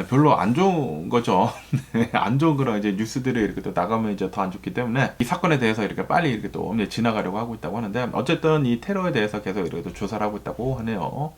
별로 안 좋은 거죠. 안 좋은 그런 뉴스들이 이렇게 또 나가면 더 안 좋기 때문에 이 사건에 대해서 이렇게 빨리 이렇게 또 지나가려고 하고 있다고 하는데, 어쨌든 이 테러에 대해서 계속 이렇게 또 조사를 하고 있다고 하네요.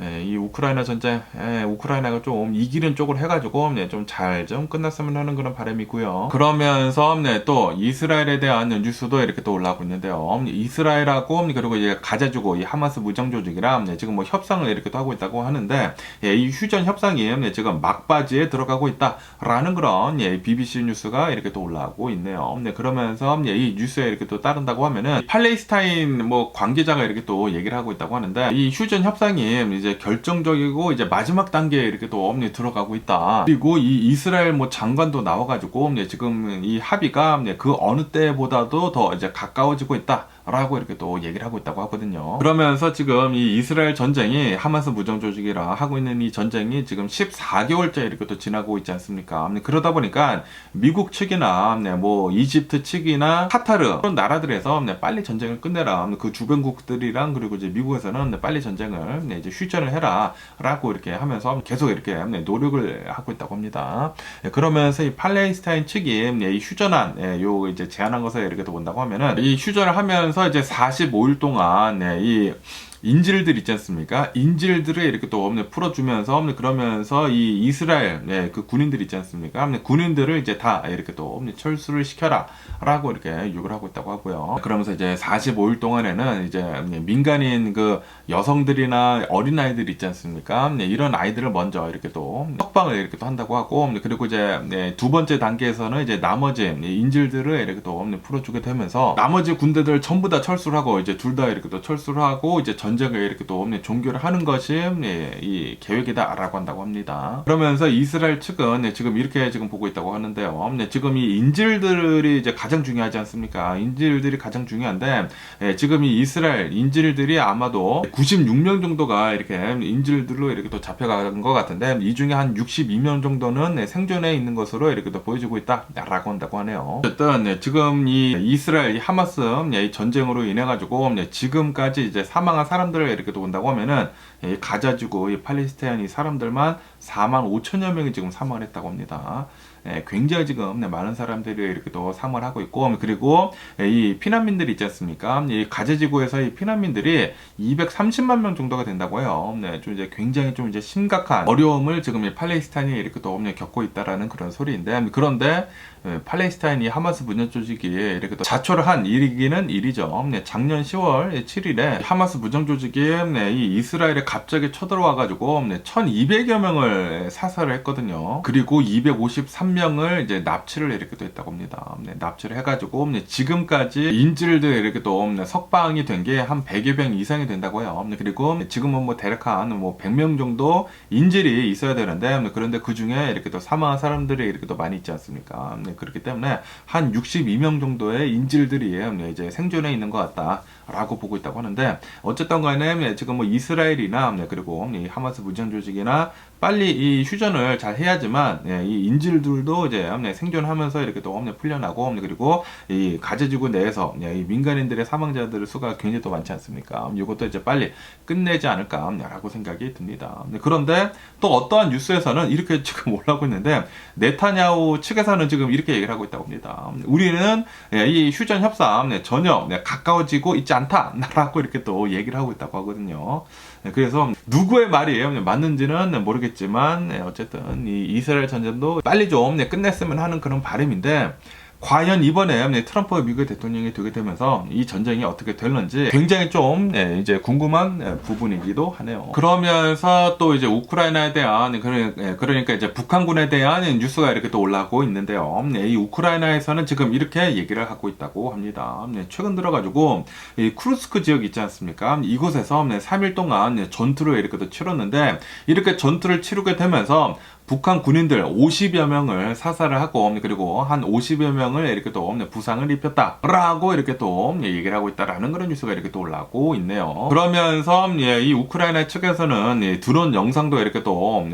이 우크라이나 전쟁, 우크라이나가 좀 이기는 쪽으로 해가지고 좀 잘 좀 끝났으면 하는 그런 바람이 있고요. 그러면서 또 이스라엘에 대한 뉴스도 이렇게 또 올라오고 있는데요. 이스라엘하고 그리고 가자주고 이 하마스 무장 조직이랑 지금 뭐 협상을 이렇게 또 하고 있다고 하는데, 이 휴전 협상이 지금 막바지에 들어가고 있다라는 그런 BBC 뉴스가 이렇게 또 올라오고 있네요. 그러면서 이 뉴스에 이렇게 또 따른다고 하면은 팔레스타인 뭐 관계자가 이렇게 또 얘기를 하고 있다고 하는데, 이 휴전 협상이 결정적이고 마지막 단계에 이렇게 또 들어가고 있다. 그리고 이 이스라엘 뭐 장관도 나와가지고 지금 이 합의가 그 어느 때보다도 더 가까워지고 있다. 라고 이렇게 또 얘기를 하고 있다고 하거든요. 그러면서 지금 이 이스라엘 전쟁이 하마스 무장 조직이랑 하고 있는 이 전쟁이 지금 14개월째 이렇게 또 지나고 있지 않습니까? 그러다 보니까 미국 측이나 뭐 이집트 측이나 카타르 그런 나라들에서 빨리 전쟁을 끝내라. 그 주변국들이랑 그리고 미국에서는 빨리 전쟁을 휴전을 해라. 라고 이렇게 하면서 계속 이렇게 노력을 하고 있다고 합니다. 그러면서 이 팔레스타인 측이 이 휴전안 요 제안한 것을 이렇게 또 본다고 하면은, 이 휴전을 하면서 45일 동안 이 인질들 있지 않습니까? 인질들을 이렇게 또 풀어주면서, 그러면서 이 이스라엘 그 군인들 있지 않습니까? 군인들을 다 이렇게 또 철수를 시켜라 라고 이렇게 요구를 하고 있다고 하고요. 그러면서 45일 동안에는 민간인 그 여성들이나 어린아이들 있지 않습니까? 이런 아이들을 먼저 이렇게 또 석방을 이렇게 또 한다고 하고, 그리고 두 번째 단계에서는 나머지 인질들을 이렇게 또 풀어주게 되면서, 나머지 군대들 전부 다 철수를 하고 둘 다 이렇게 또 철수를 하고 전쟁을 이렇게 또 종결을 하는 것이 이 계획이다라고 한다고 합니다. 그러면서 이스라엘 측은 지금 이렇게 지금 보고 있다고 하는데요. 지금 이 인질들이 가장 중요하지 않습니까? 인질들이 가장 중요한데, 지금 이 이스라엘 인질들이 아마도 96명 정도가 이렇게 인질들로 이렇게 또 잡혀간 것 같은데, 이 중에 한 62명 정도는 생존해 있는 것으로 이렇게 또 보여지고 있다라고 한다고 하네요. 어쨌든 지금 이 이스라엘 이 하마스 이 전쟁으로 인해 가지고 지금까지 사망한 사람들을 이렇게 또 본다고 하면은 이 가자지구 이 팔레스타인 이 사람들만 4만 5천여 명이 지금 사망을 했다고 합니다. 굉장히 지금 많은 사람들이 이렇게 또 사망을 하고 있고, 그리고 이 피난민들이 있지 않습니까? 이 가자지구에서 이 피난민들이 230만 명 정도가 된다고 해요. 좀 이제 굉장히 좀 이제 심각한 어려움을 지금 이 팔레스타인이 이렇게 또 겪고 있다라는 그런 소리인데, 그런데 팔레스타인이 하마스 무장 조직이 이렇게 또 자초를 한 일이기는 일이죠. 작년 10월 7일에 하마스 무장 조직이 이 이스라엘에 갑자기 쳐들어와가지고 1,200여 명을 사살을 했거든요. 그리고 253명을 이제 납치를 이렇게 또 했다고 합니다. 납치를 해가지고 지금까지 인질들 이렇게 또 석방이 된 게 한 100여 명 이상이 된다고 해요. 그리고 지금은 뭐 대략 한 100명 정도 인질이 있어야 되는데, 그런데 그 중에 이렇게 또 사망한 사람들이 이렇게 또 많이 있지 않습니까? 그렇기 때문에 한 62명 정도의 인질들이 이제 생존해 있는 것 같다라고 보고 있다고 하는데, 어쨌든 간에 지금 뭐 이스라엘이나 그리고 이 하마스 무장 조직이나 빨리 이 휴전을 잘 해야지만 이 인질들도 이제 생존하면서 이렇게 또 풀려나고, 그리고 이 가자지구 내에서 이 민간인들의 사망자들의 수가 굉장히 또 많지 않습니까? 이것도 이제 빨리 끝내지 않을까라고 생각이 듭니다. 그런데 또 어떠한 뉴스에서는 이렇게 지금 올라오고 있는데, 네타냐후 측에서는 지금 이렇게 얘기를 하고 있다고 합니다. 우리는 이 휴전 협상 전혀 가까워지고 있지 않다라고 이렇게 또 얘기를 하고 있다고 하거든요. 그래서 누구의 말이 맞는지는 모르겠지만 어쨌든 이 이스라엘 전쟁도 빨리 좀 끝냈으면 하는 그런 바람인데, 과연 이번에 트럼프 미국의 대통령이 되게 되면서 이 전쟁이 어떻게 될는지 굉장히 좀 이제 궁금한 부분이기도 하네요. 그러면서 또 이제 우크라이나에 대한 그러니까 이제 북한군에 대한 뉴스가 이렇게 또 올라오고 있는데요. 이 우크라이나에서는 지금 이렇게 얘기를 하고 있다고 합니다. 최근 들어가지고 이 쿠르스크 지역 있지 않습니까? 이곳에서 3일 동안 전투를 이렇게 또 치렀는데, 이렇게 전투를 치르게 되면서 북한 군인들 50여 명을 사살을 하고, 그리고 한 50여 명을 이렇게 또 부상을 입혔다라고 이렇게 또 얘기를 하고 있다라는 그런 뉴스가 이렇게 또 올라오고 있네요. 그러면서 이 우크라이나 측에서는 드론 영상도 이렇게 또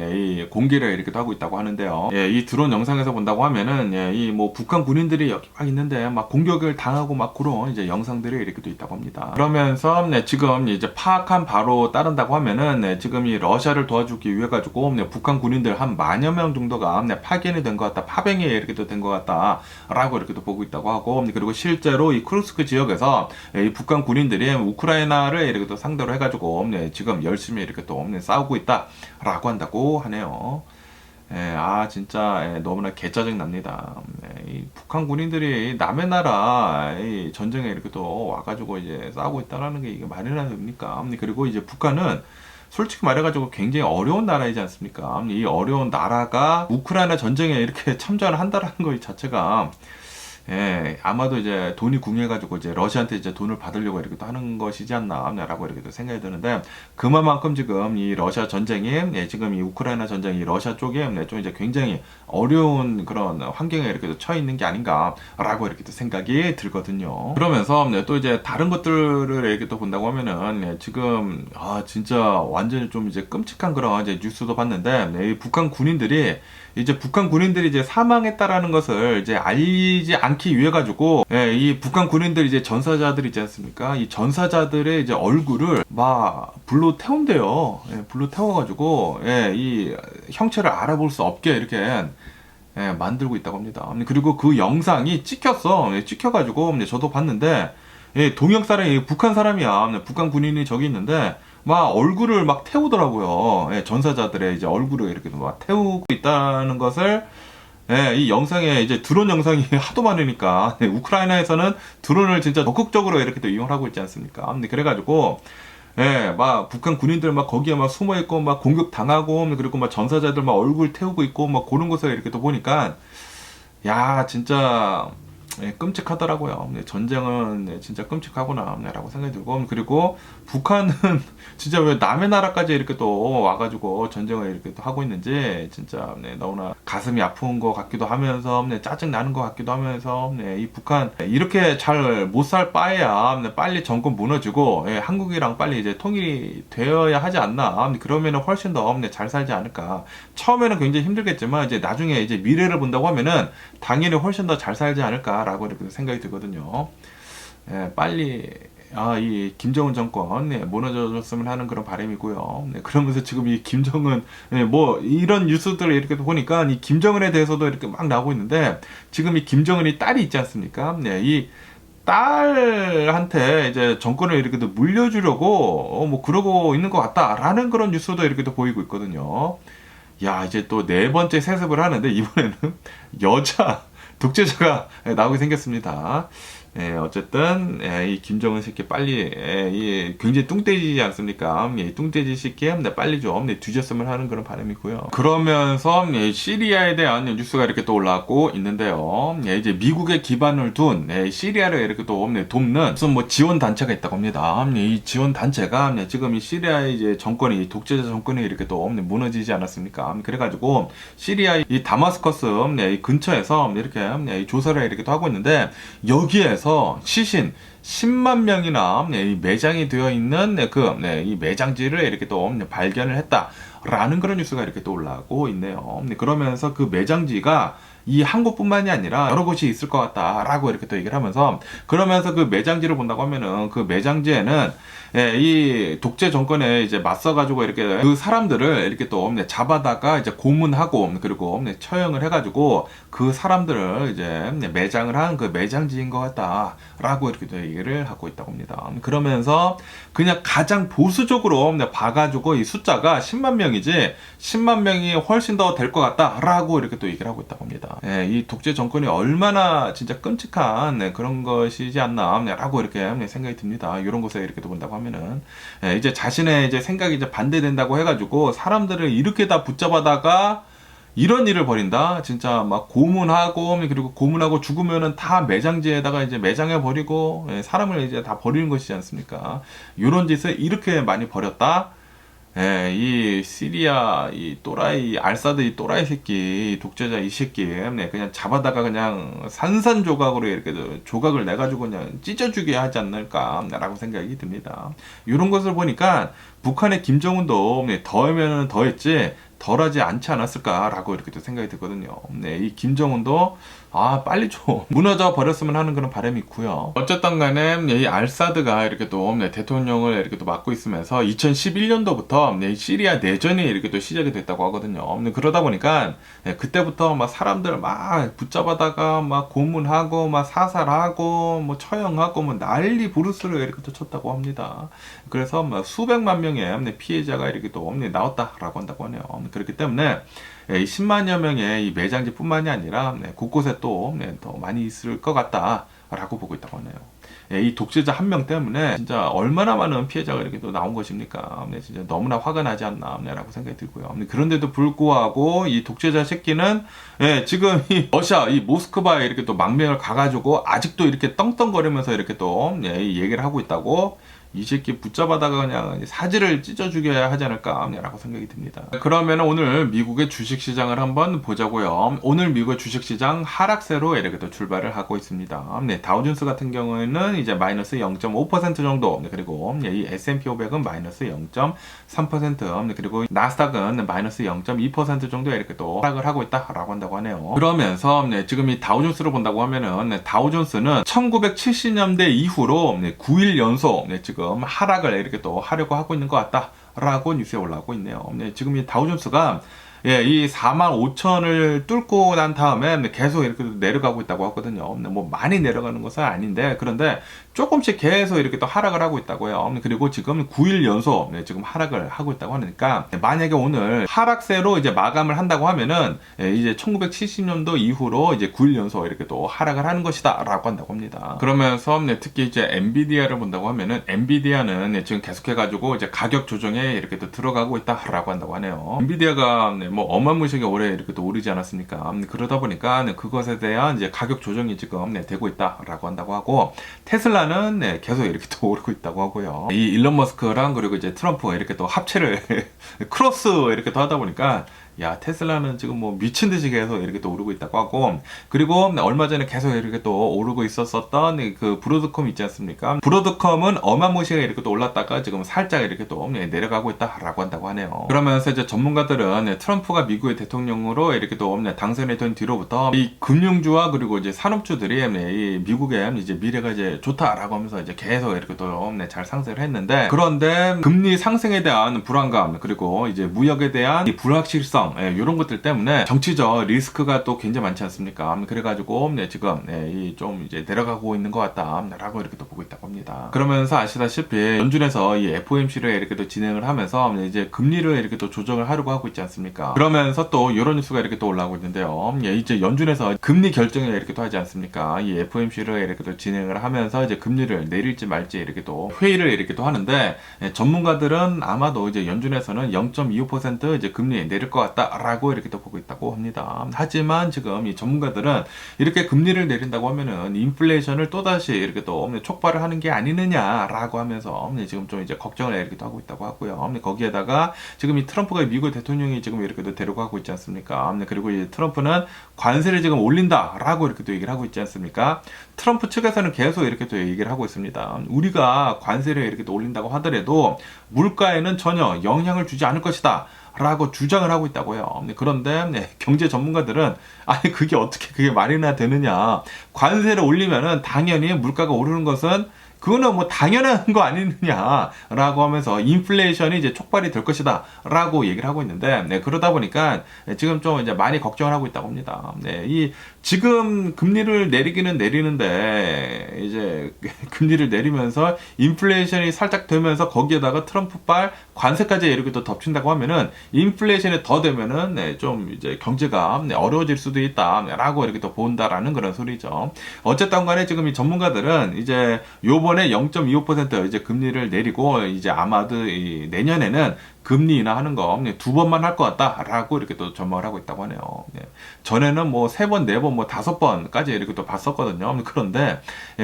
공개를 이렇게 또 하고 있다고 하는데요. 이 드론 영상에서 본다고 하면은 이 뭐 북한 군인들이 여기 막 있는데 막 공격을 당하고 막 그런 이제 영상들이 이렇게 또 있다고 합니다. 그러면서 지금 이제 파악한 바로 따른다고 하면은 지금 이 러시아를 도와주기 위해 가지고 북한 군인들 한 10,000여 명 정도가 파견이 된 것 같다, 파병이 이렇게 또 된 것 같다라고 이렇게 또 보고 있다고 하고, 그리고 실제로 이 쿠르스크 지역에서 이 북한 군인들이 우크라이나를 이렇게 또 상대로 해가지고 지금 열심히 이렇게 또 싸우고 있다라고 한다고 하네요. 진짜 너무나 개짜증 납니다. 이 북한 군인들이 남의 나라 이 전쟁에 이렇게 또 와가지고 이제 싸우고 있다라는 게 이게 말이나 됩니까? 그리고 이제 북한은 솔직히 말해가지고 굉장히 어려운 나라이지 않습니까? 이 어려운 나라가 우크라이나 전쟁에 이렇게 참전을 한다라는 것 자체가 아마도 이제 돈이 궁해가지고 이제 러시아한테 이제 돈을 받으려고 이렇게 또 하는 것이지 않나라고 이렇게 또 생각이 드는데, 그만큼 지금 이 러시아 전쟁이 지금 이 우크라이나 전쟁이 러시아 쪽에 좀 이제 굉장히 어려운 그런 환경에 이렇게 또 처해 있는 게 아닌가라고 이렇게 또 생각이 들거든요. 그러면서 또 이제 다른 것들을 이렇게 또 본다고 하면은 지금 진짜 완전히 좀 이제 끔찍한 그런 이제 뉴스도 봤는데, 이 북한 군인들이 이제 사망했다라는 것을 이제 알리지 않기 위해 가지고 이 북한 군인들 이제 전사자들 있지 않습니까? 이 전사자들의 이제 얼굴을 막 불로 태운대요. 불로 태워가지고 이 형체를 알아볼 수 없게 이렇게 만들고 있다고 합니다. 그리고 그 영상이 찍혀가지고 저도 봤는데, 동영 사람이 북한 사람이야. 북한 군인이 저기 있는데 막 얼굴을 막 태우더라고요. 전사자들의 이제 얼굴을 이렇게 막 태우고 있다는 것을 이 영상에 이제 드론 영상이 하도 많으니까 우크라이나에서는 드론을 진짜 적극적으로 이렇게 또 이용하고 있지 않습니까? 그래가지고 막 북한 군인들 막 거기에 막 숨어 있고 막 공격 당하고, 그리고 막 전사자들 막 얼굴 태우고 있고 막 그런 것을 이렇게 또 보니까 진짜 끔찍하더라고요. 전쟁은 진짜 끔찍하구나 라고 생각이 들고, 그리고 북한은 진짜 왜 남의 나라까지 이렇게 또 와가지고 전쟁을 이렇게 또 하고 있는지 진짜 너무나 가슴이 아픈 것 같기도 하면서 짜증 나는 것 같기도 하면서 이 북한 이렇게 잘 못 살 바에야 빨리 정권 무너지고 한국이랑 빨리 이제 통일이 되어야 하지 않나. 그러면은 훨씬 더 잘 살지 않을까. 처음에는 굉장히 힘들겠지만 이제 나중에 이제 미래를 본다고 하면은 당연히 훨씬 더 잘 살지 않을까라고 이렇게 생각이 들거든요. 빨리 이 김정은 정권 무너져줬으면 하는 그런 바람이고요. 그러면서 지금 이 김정은 뭐 이런 뉴스들을 이렇게 보니까 이 김정은에 대해서도 이렇게 막 나오고 있는데 지금 이 김정은이 딸이 있지 않습니까? 이 딸한테 이제 정권을 이렇게 물려주려고 뭐 그러고 있는 것 같다라는 그런 뉴스도 이렇게 보이고 있거든요. 야, 이제 또 네 번째 세습을 하는데 이번에는 여자 독재자가 나오게 생겼습니다. 어쨌든 이 김정은 새끼 빨리 굉장히 뚱돼지지 않습니까? 뚱돼지 새끼 빨리 좀 뒤졌으면 하는 그런 바람이고요. 그러면서 시리아에 대한 뉴스가 이렇게 또 올라오고 있는데요. 이제 미국의 기반을 둔 시리아를 이렇게 또 돕는 무슨 뭐 지원 단체가 있다고 합니다. 이 지원 단체가 지금 이 시리아의 이제 정권이 독재자 정권이 이렇게 또 무너지지 않았습니까? 그래가지고 시리아 이 다마스커스 이 근처에서 이렇게 조사를 이렇게 또 하고 있는데 여기에서 시신 10만 명이나 이 매장이 되어 있는 이 매장지를 이렇게 또 발견을 했다라는 그런 뉴스가 이렇게 또 올라오고 있네요. 그러면서 그 매장지가 이 한 곳뿐만이 아니라 여러 곳이 있을 것 같다라고 이렇게 또 얘기를 하면서 그러면서 그 매장지를 본다고 하면은 그 매장지에는 이 독재 정권에 이제 맞서가지고 이렇게 그 사람들을 이렇게 또 잡아다가 이제 고문하고 그리고 처형을 해가지고 그 사람들을 이제 매장을 한 그 매장지인 것 같다라고 이렇게 또 얘기를 하고 있다고 합니다. 그러면서 그냥 가장 보수적으로 봐가지고 이 숫자가 10만 명이지 10만 명이 훨씬 더 될 것 같다라고 이렇게 또 얘기를 하고 있다고 합니다. 이 독재 정권이 얼마나 진짜 끔찍한 그런 것이지 않나라고 이렇게 생각이 듭니다. 이런 것에 이렇게 또 본다고 하면은 이제 자신의 이제 생각이 이제 반대된다고 해가지고 사람들을 이렇게 다 붙잡아다가 이런 일을 벌인다. 진짜 막 고문하고 그리고 고문하고 죽으면은 다 매장지에다가 이제 매장해 버리고 사람을 이제 다 버리는 것이지 않습니까? 이런 짓을 이렇게 많이 벌였다. 이 시리아 이 또라이 알사드 이 또라이 새끼 독재자 이 새끼 그냥 잡아다가 그냥 산산조각으로 이렇게 조각을 내가지고 그냥 찢어주게 하지 않을까라고 생각이 듭니다. 이런 것을 보니까 북한의 김정은도 더하면 더했지 덜하지 않지 않았을까라고 이렇게 또 생각이 들거든요. 이 김정은도 빨리 좀 무너져 버렸으면 하는 그런 바람이 있고요. 어쨌든 간에 이 알사드가 이렇게 또 대통령을 이렇게 또 맡고 있으면서 2011년도부터 시리아 내전이 이렇게 또 시작이 됐다고 하거든요. 그러다 보니까 그때부터 막 사람들 막 붙잡아다가 막 고문하고 막 사살하고 뭐 처형하고 뭐 난리 부르스를 이렇게 또 쳤다고 합니다. 그래서 막 수백만 명의 피해자가 이렇게 또 나왔다라고 한다고 하네요. 그렇기 때문에 이 10만여 명의 이 매장지뿐만이 아니라 곳곳에 또 더 많이 있을 것 같다라고 보고 있다고 하네요. 이 독재자 한 명 때문에 진짜 얼마나 많은 피해자가 이렇게 또 나온 것입니까? 진짜 너무나 화가 나지 않나라고 생각이 들고요. 그런데도 불구하고 이 독재자 새끼는 지금 이 러시아 이 모스크바에 이렇게 또 망명을 가가지고 아직도 이렇게 떵떵거리면서 이렇게 또 얘기를 하고 있다고. 이 새끼 붙잡아다가 그냥 사지를 찢어주게 하지 않을까라고 생각이 듭니다. 그러면 오늘 미국의 주식시장을 한번 보자고요. 오늘 미국의 주식시장 하락세로 이렇게 또 출발을 하고 있습니다. 다우존스 같은 경우에는 이제 마이너스 0.5% 정도, 그리고 이 S&P 500은 마이너스 0.3%, 그리고 나스닥은 마이너스 0.2% 정도 이렇게 또 하락을 하고 있다라고 한다고 하네요. 그러면서 지금 이 다우존스를 본다고 하면은 다우존스는 1970년대 이후로 9일 연속 지금 하락을 이렇게 또 하려고 하고 있는 것 같다라고 뉴스에 올라오고 있네요. 지금 이 다우존스가 이 45,000을 뚫고 난 다음에 계속 이렇게 내려가고 있다고 하거든요. 뭐 많이 내려가는 것은 아닌데 그런데 조금씩 계속 이렇게 또 하락을 하고 있다고요. 그리고 지금 9일 연속 지금 하락을 하고 있다고 하니까 만약에 오늘 하락세로 이제 마감을 한다고 하면은 이제 1970년도 이후로 이제 9일 연속 이렇게 또 하락을 하는 것이다라고 한다고 합니다. 그러면서 특히 이제 엔비디아를 본다고 하면은 엔비디아는 지금 계속해가지고 이제 가격 조정에 이렇게 또 들어가고 있다라고 한다고 하네요. 엔비디아가 뭐 어마무시하게 오래 이렇게 또 오르지 않았습니까? 그러다 보니까 그것에 대한 이제 가격 조정이 지금 되고 있다라고 한다고 하고 테슬라는 계속 이렇게 또 오르고 있다고 하고요. 이 일론 머스크랑 그리고 이제 트럼프 이렇게 또 합체를 크로스 이렇게 또 하다 보니까 야, 테슬라는 지금 뭐 미친 듯이 계속 이렇게 또 오르고 있다고 하고, 그리고 얼마 전에 계속 이렇게 또 오르고 있었던 그 브로드컴 있지 않습니까? 브로드컴은 어마무시하게 이렇게 또 올랐다가 지금 살짝 이렇게 또 내려가고 있다라고 한다고 하네요. 그러면서 이제 전문가들은 트럼프가 미국의 대통령으로 이렇게 또 당선이 된 뒤로부터 이 금융주와 그리고 이제 산업주들이 이 미국의 이제 미래가 이제 좋다라고 하면서 이제 계속 이렇게 또 잘 상승을 했는데, 그런데 금리 상승에 대한 불안감, 그리고 이제 무역에 대한 이 불확실성, 이런 것들 때문에 정치적 리스크가 또 굉장히 많지 않습니까? 그래가지고 지금 좀 이제 내려가고 있는 것 같다라고 이렇게 또 보고 있다고 합니다. 그러면서 아시다시피 연준에서 이 FOMC를 이렇게 또 진행을 하면서 이제 금리를 이렇게 또 조정을 하려고 하고 있지 않습니까? 그러면서 또 이런 뉴스가 이렇게 또 올라오고 있는데요. 이제 연준에서 금리 결정을 이렇게 또 하지 않습니까? 이 FOMC를 이렇게 또 진행을 하면서 이제 금리를 내릴지 말지 이렇게 또 회의를 이렇게 또 하는데, 전문가들은 아마도 이제 연준에서는 0.25% 이제 금리 내릴 것 같다라고 이렇게 또 보고 있다고 합니다. 하지만 지금 이 전문가들은 이렇게 금리를 내린다고 하면은 인플레이션을 또다시 이렇게 또 촉발을 하는 게 아니느냐라고 하면서 지금 좀 이제 걱정을 이렇게 또 하고 있다고 하고요. 거기에다가 지금 이 트럼프가 미국 대통령이 지금 이렇게 또 데려가고 있지 않습니까? 그리고 이 트럼프는 관세를 지금 올린다라고 이렇게 또 얘기를 하고 있지 않습니까? 트럼프 측에서는 계속 이렇게 또 얘기를 하고 있습니다. 우리가 관세를 이렇게 또 올린다고 하더라도 물가에는 전혀 영향을 주지 않을 것이다 라고 주장을 하고 있다고요. 그런데 경제 전문가들은 아니 그게 어떻게 그게 말이나 되느냐, 관세를 올리면은 당연히 물가가 오르는 것은 그거는 뭐 당연한 거 아니느냐라고 하면서 인플레이션이 이제 촉발이 될 것이다라고 얘기를 하고 있는데, 그러다 보니까 지금 좀 이제 많이 걱정을 하고 있다고 합니다. 이 지금 금리를 내리기는 내리는데 이제 금리를 내리면서 인플레이션이 살짝 되면서 거기에다가 트럼프발 관세까지 이렇게 또 덮친다고 하면은 인플레이션이 더 되면은 좀 이제 경제가 어려워질 수도 있다라고 이렇게 또 본다라는 그런 소리죠. 어쨌든 간에 지금 이 전문가들은 이제 요번에 0.25% 이제 금리를 내리고 이제 아마도 이 내년에는 금리 인하하는 거 두 번만 할 것 같다라고 이렇게 또 전망을 하고 있다고 하네요. 전에는 뭐 3번, 4번, 뭐 5번까지 이렇게 또 봤었거든요. 그런데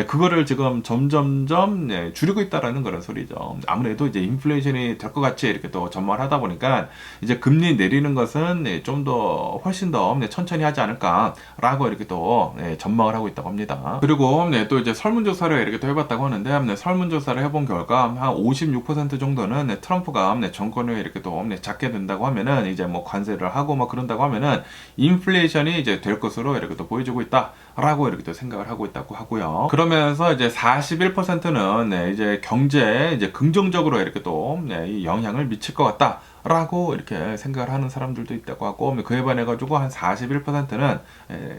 그거를 지금 점점점 줄이고 있다라는 그런 소리죠. 아무래도 이제 인플레이션이 될 것 같이 이렇게 또 전망을 하다 보니까 이제 금리 내리는 것은 좀 더 훨씬 더 천천히 하지 않을까라고 이렇게 또 전망을 하고 있다고 합니다. 그리고 또 이제 설문조사를 이렇게 또 해봤다고 하는데, 설문조사를 해본 결과 한 56% 정도는 트럼프가 정권을 이렇게 또 잡게 된다고 하면은 이제 뭐 관세를 하고 뭐 그런다고 하면은 인플레이션이 이제 될 것으로 이렇게 또 보여지고 있다라고 이렇게 또 생각을 하고 있다고 하고요. 그러면서 이제 41%는 이제 경제에 이제 긍정적으로 이렇게 또 이 영향을 미칠 것 같다. 라고 이렇게 생각을 하는 사람들도 있다고 하고, 그에 반해 가지고 한 41%는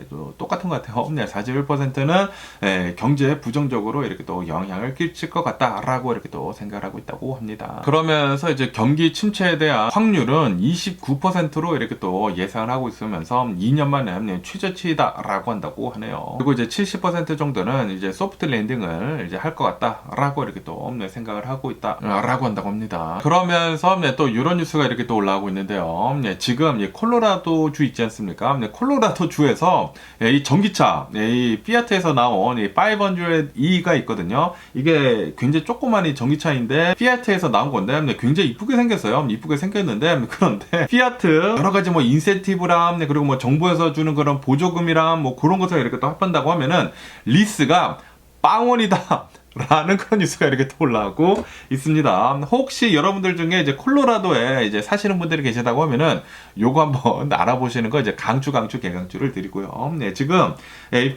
또 똑같은 것 같아요. 41%는 경제에 부정적으로 이렇게 또 영향을 끼칠 것 같다라고 이렇게 또 생각을 하고 있다고 합니다. 그러면서 이제 경기 침체에 대한 확률은 29%로 이렇게 또 예상을 하고 있으면서 2년 만에 최저치다라고 한다고 하네요. 그리고 이제 70% 정도는 이제 소프트 랜딩을 이제 할 것 같다라고 이렇게 또 생각을 하고 있다라고 한다고 합니다. 그러면서 또 이런 뉴스가 이렇게 또 올라오고 있는데요. 지금 콜로라도 주 있지 않습니까? 콜로라도 주에서 이 전기차, 이 피아트에서 나온 이 500E가 있거든요. 이게 굉장히 조그만 이 전기차인데 피아트에서 나온 건데 굉장히 이쁘게 생겼어요. 이쁘게 생겼는데, 그런데 피아트 여러 가지 뭐 인센티브랑 그리고 뭐 정부에서 주는 그런 보조금이랑 뭐 그런 것을 이렇게 또 합한다고 하면은 리스가 빵원이다. 라는 그런 뉴스가 이렇게 또 올라오고 있습니다. 혹시 여러분들 중에 이제 콜로라도에 이제 사시는 분들이 계시다고 하면은 요거 한번 알아보시는 거 이제 개강추를 드리고요. 지금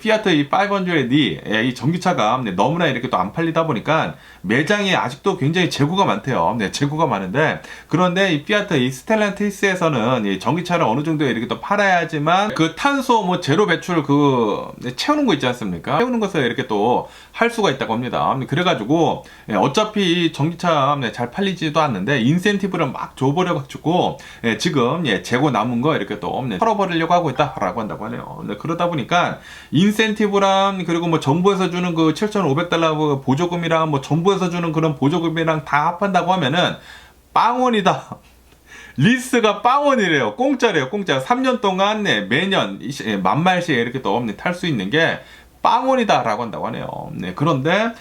피아트 이 500D 이 전기차가 너무나 이렇게 또 안 팔리다 보니까 매장에 아직도 굉장히 재고가 많대요. 재고가 많은데, 그런데 이 피아트 이 스텔란티스에서는 이 전기차를 어느 정도 이렇게 또 팔아야지만 그 탄소 뭐 제로 배출 채우는 거 있지 않습니까? 채우는 것을 이렇게 또 할 수가 있다고 합니다. 그래가지고 어차피 전기차 잘 팔리지도 않는데 인센티브를 막 줘버려가지고 지금 재고 남은 거 이렇게 또 털어버리려고 하고 있다라고 한다고 하네요. 그러다 보니까 인센티브랑 그리고 뭐 정부에서 주는 그 7,500달러 보조금이랑 뭐 정부에서 주는 그런 보조금이랑 다 합한다고 하면은 빵원이다. 리스가 빵원이래요. 공짜래요. 공짜. 3년 동안 매년 만마일씩 이렇게 또 탈 수 있는 게 빵원이다라고 한다고 하네요. 네, 그런데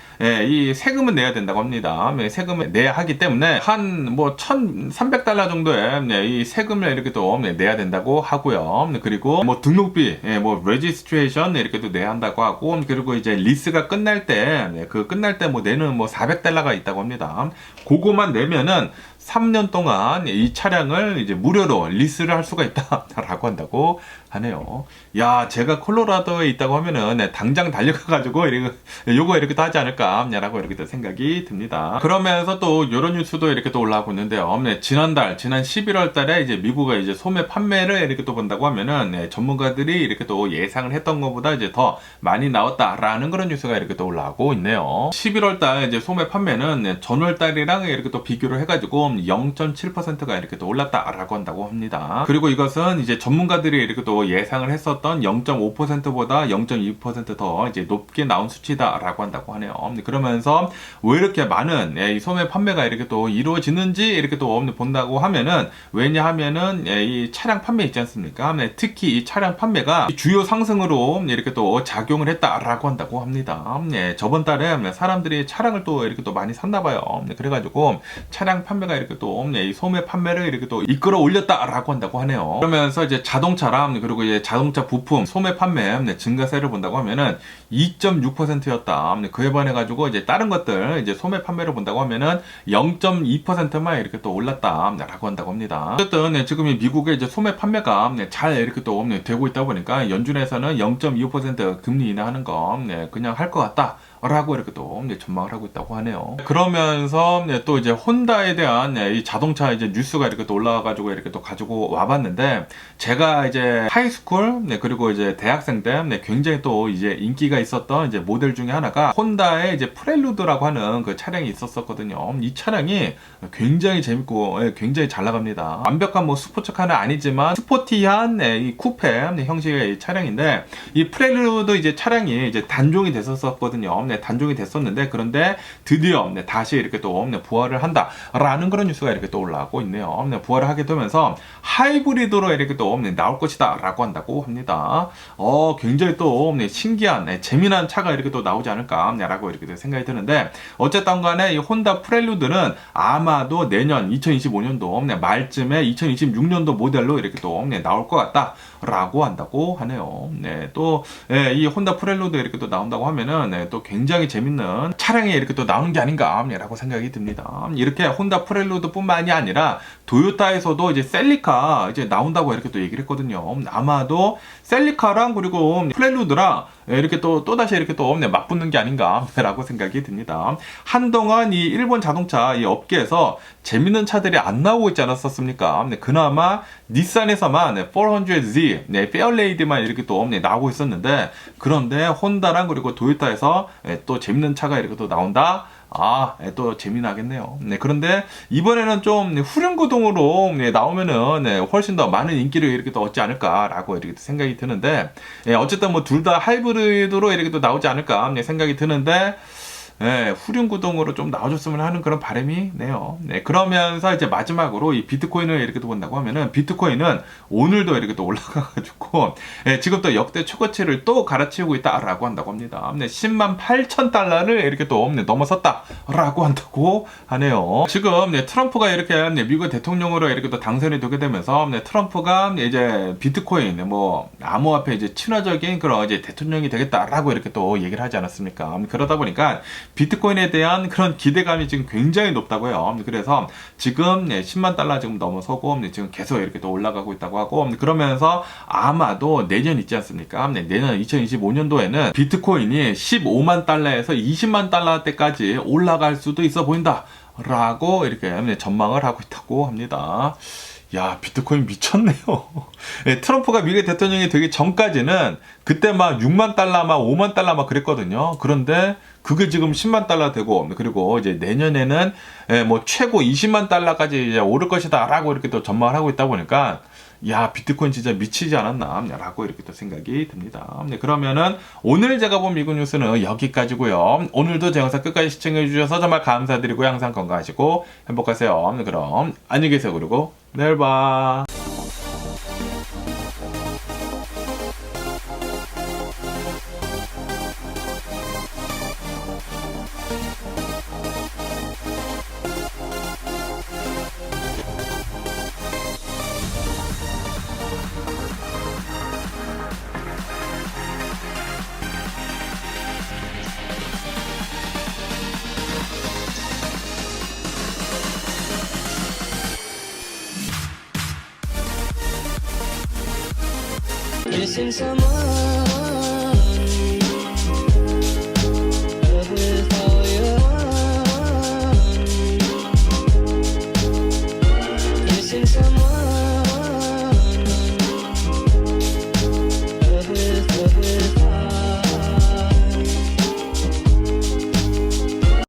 이 세금은 내야 된다고 합니다. 세금을 내야 하기 때문에 한 뭐 1,300달러 정도의 이 세금을 이렇게 또 내야 된다고 하고요. 그리고 뭐 등록비, 뭐 레지스트레이션 이렇게 또 내야 한다고 하고, 그리고 이제 리스가 끝날 때 끝날 때 뭐 내는 뭐 400달러가 있다고 합니다. 그거만 내면은 3년 동안 이 차량을 이제 무료로 리스를 할 수가 있다라고 한다고 하네요. 야, 제가 콜로라도에 있다고 하면은 당장 달려가가지고 요거 이렇게 또 하지 않을까라고 이렇게 또 생각이 듭니다. 그러면서 또 이런 뉴스도 이렇게 또 올라오고 있는데요. 지난 11월 달에 이제 미국의 이제 소매 판매를 이렇게 또 본다고 하면은 전문가들이 이렇게 또 예상을 했던 것보다 이제 더 많이 나왔다라는 그런 뉴스가 이렇게 또 올라오고 있네요. 11월 달 이제 소매 판매는 전월 달이랑 이렇게 또 비교를 해가지고 0.7%가 이렇게 또 올랐다라고 한다고 합니다. 그리고 이것은 이제 전문가들이 이렇게 또 예상을 했었던 0.5%보다 0.2% 더 이제 높게 나온 수치다라고 한다고 하네요. 그러면서 왜 이렇게 많은 이 소매 판매가 이렇게 또 이루어지는지 이렇게 또 본다고 하면은, 왜냐하면은 이 차량 판매 있지 않습니까? 특히 이 차량 판매가 주요 상승으로 이렇게 또 작용을 했다라고 한다고 합니다. 저번 달에 사람들이 차량을 또 이렇게 또 많이 샀나 봐요. 그래가지고 차량 판매가 이렇게 또 이 소매 판매를 이렇게 또 이끌어 올렸다라고 한다고 하네요. 그러면서 이제 자동차랑 그리고 이제 자동차 부품 소매 판매 증가세를 본다고 하면은 2.6%였다. 그에 반해가지고 이제 다른 것들 이제 소매 판매를 본다고 하면은 0.2%만 이렇게 또 올랐다라고 한다고 합니다. 어쨌든 지금 이 미국의 이제 소매 판매가 잘 이렇게 또 되고 있다 보니까 연준에서는 0.25% 금리 인하하는 거 그냥 할 것 같다. 라고 이렇게 또 전망을 하고 있다고 하네요. 그러면서 또 이제 혼다에 대한 이 자동차 이제 뉴스가 이렇게 또 올라와가지고 이렇게 또 가지고 와봤는데, 제가 이제 하이스쿨 그리고 이제 대학생 때 굉장히 또 이제 인기가 있었던 이제 모델 중에 하나가 혼다의 이제 프렐루드라고 하는 그 차량이 있었거든요. 이 차량이 굉장히 재밌고 굉장히 잘 나갑니다. 완벽한 뭐 스포츠카는 아니지만 스포티한 이 쿠페 형식의 차량인데, 이 프렐루드 이제 차량이 이제 단종이 됐었거든요. 단종이 됐었는데, 그런데 드디어 다시 이렇게 또 부활을 한다라는 그런 뉴스가 이렇게 또 올라오고 있네요. 부활을 하게 되면서 하이브리드로 이렇게 또 나올 것이다라고 한다고 합니다. 굉장히 또 신기한 재미난 차가 이렇게 또 나오지 않을까라고 이렇게 생각이 드는데, 어쨌든 간에 이 혼다 프렐루드는 아마도 내년 2025년도 말쯤에 2026년도 모델로 이렇게 또 나올 것 같다라고 한다고 하네요. 또 이 혼다 프렐루드 이렇게 또 나온다고 하면은 또 굉장히 재밌는 차량이 이렇게 또 나오는 게 아닌가라고 생각이 듭니다. 이렇게 혼다 프렐루드 뿐만이 아니라 도요타에서도 이제 셀리카 이제 나온다고 이렇게 또 얘기를 했거든요. 아마도 셀리카랑 그리고 프렐루드랑 이렇게 또다시 이렇게 또 맞붙는 게 아닌가라고 생각이 듭니다. 한동안 이 일본 자동차 이 업계에서 재밌는 차들이 안 나오고 있지 않았었습니까? 그나마 닛산에서만 400Z, 페어레이드만 이렇게 또 나오고 있었는데, 그런데 혼다랑 그리고 도요타에서 또 재밌는 차가 이렇게 또 나온다? 또 재미나겠네요. 그런데 이번에는 좀 후륜구동으로 나오면은 훨씬 더 많은 인기를 이렇게 또 얻지 않을까라고 이렇게 생각이 드는데, 어쨌든 뭐 둘 다 하이브리드로 이렇게 또 나오지 않을까 생각이 드는데, 후륜구동으로 좀 나와줬으면 하는 그런 바람이네요. 그러면서 이제 마지막으로 이 비트코인을 이렇게 또 본다고 하면은, 비트코인은 오늘도 이렇게 또 올라가가지고 지금 또 역대 최고치를 또 갈아치우고 있다라고 한다고 합니다. 10만 8천 달러를 이렇게 또 넘어섰다라고 한다고 하네요. 지금 트럼프가 이렇게 미국 대통령으로 이렇게 또 당선이 되게 되면서 트럼프가 이제 비트코인 뭐 암호화폐 이제 친화적인 그런 이제 대통령이 되겠다라고 이렇게 또 얘기를 하지 않았습니까? 그러다 보니까 비트코인에 대한 그런 기대감이 지금 굉장히 높다고요. 그래서 지금 10만 달러 지금 넘어서고 지금 계속 이렇게 또 올라가고 있다고 하고, 그러면서 아마도 내년 있지 않습니까? 내년 2025년도에는 비트코인이 15만 달러에서 20만 달러대까지 올라갈 수도 있어 보인다 라고 이렇게 전망을 하고 있다고 합니다. 야, 비트코인 미쳤네요. 트럼프가 미국 대통령이 되기 전까지는 그때 막 6만 달러, 막 5만 달러 막 그랬거든요. 그런데 그게 지금 10만 달러 되고, 그리고 이제 내년에는 뭐 최고 20만 달러까지 이제 오를 것이다 라고 이렇게 또 전망을 하고 있다 보니까, 야, 비트코인 진짜 미치지 않았나 라고 이렇게 또 생각이 듭니다. 그러면은 오늘 제가 본 미국 뉴스는 여기까지고요. 오늘도 제 영상 끝까지 시청해 주셔서 정말 감사드리고, 항상 건강하시고 행복하세요. 그럼 안녕히 계세요. 그리고 내일 봐. missing someone.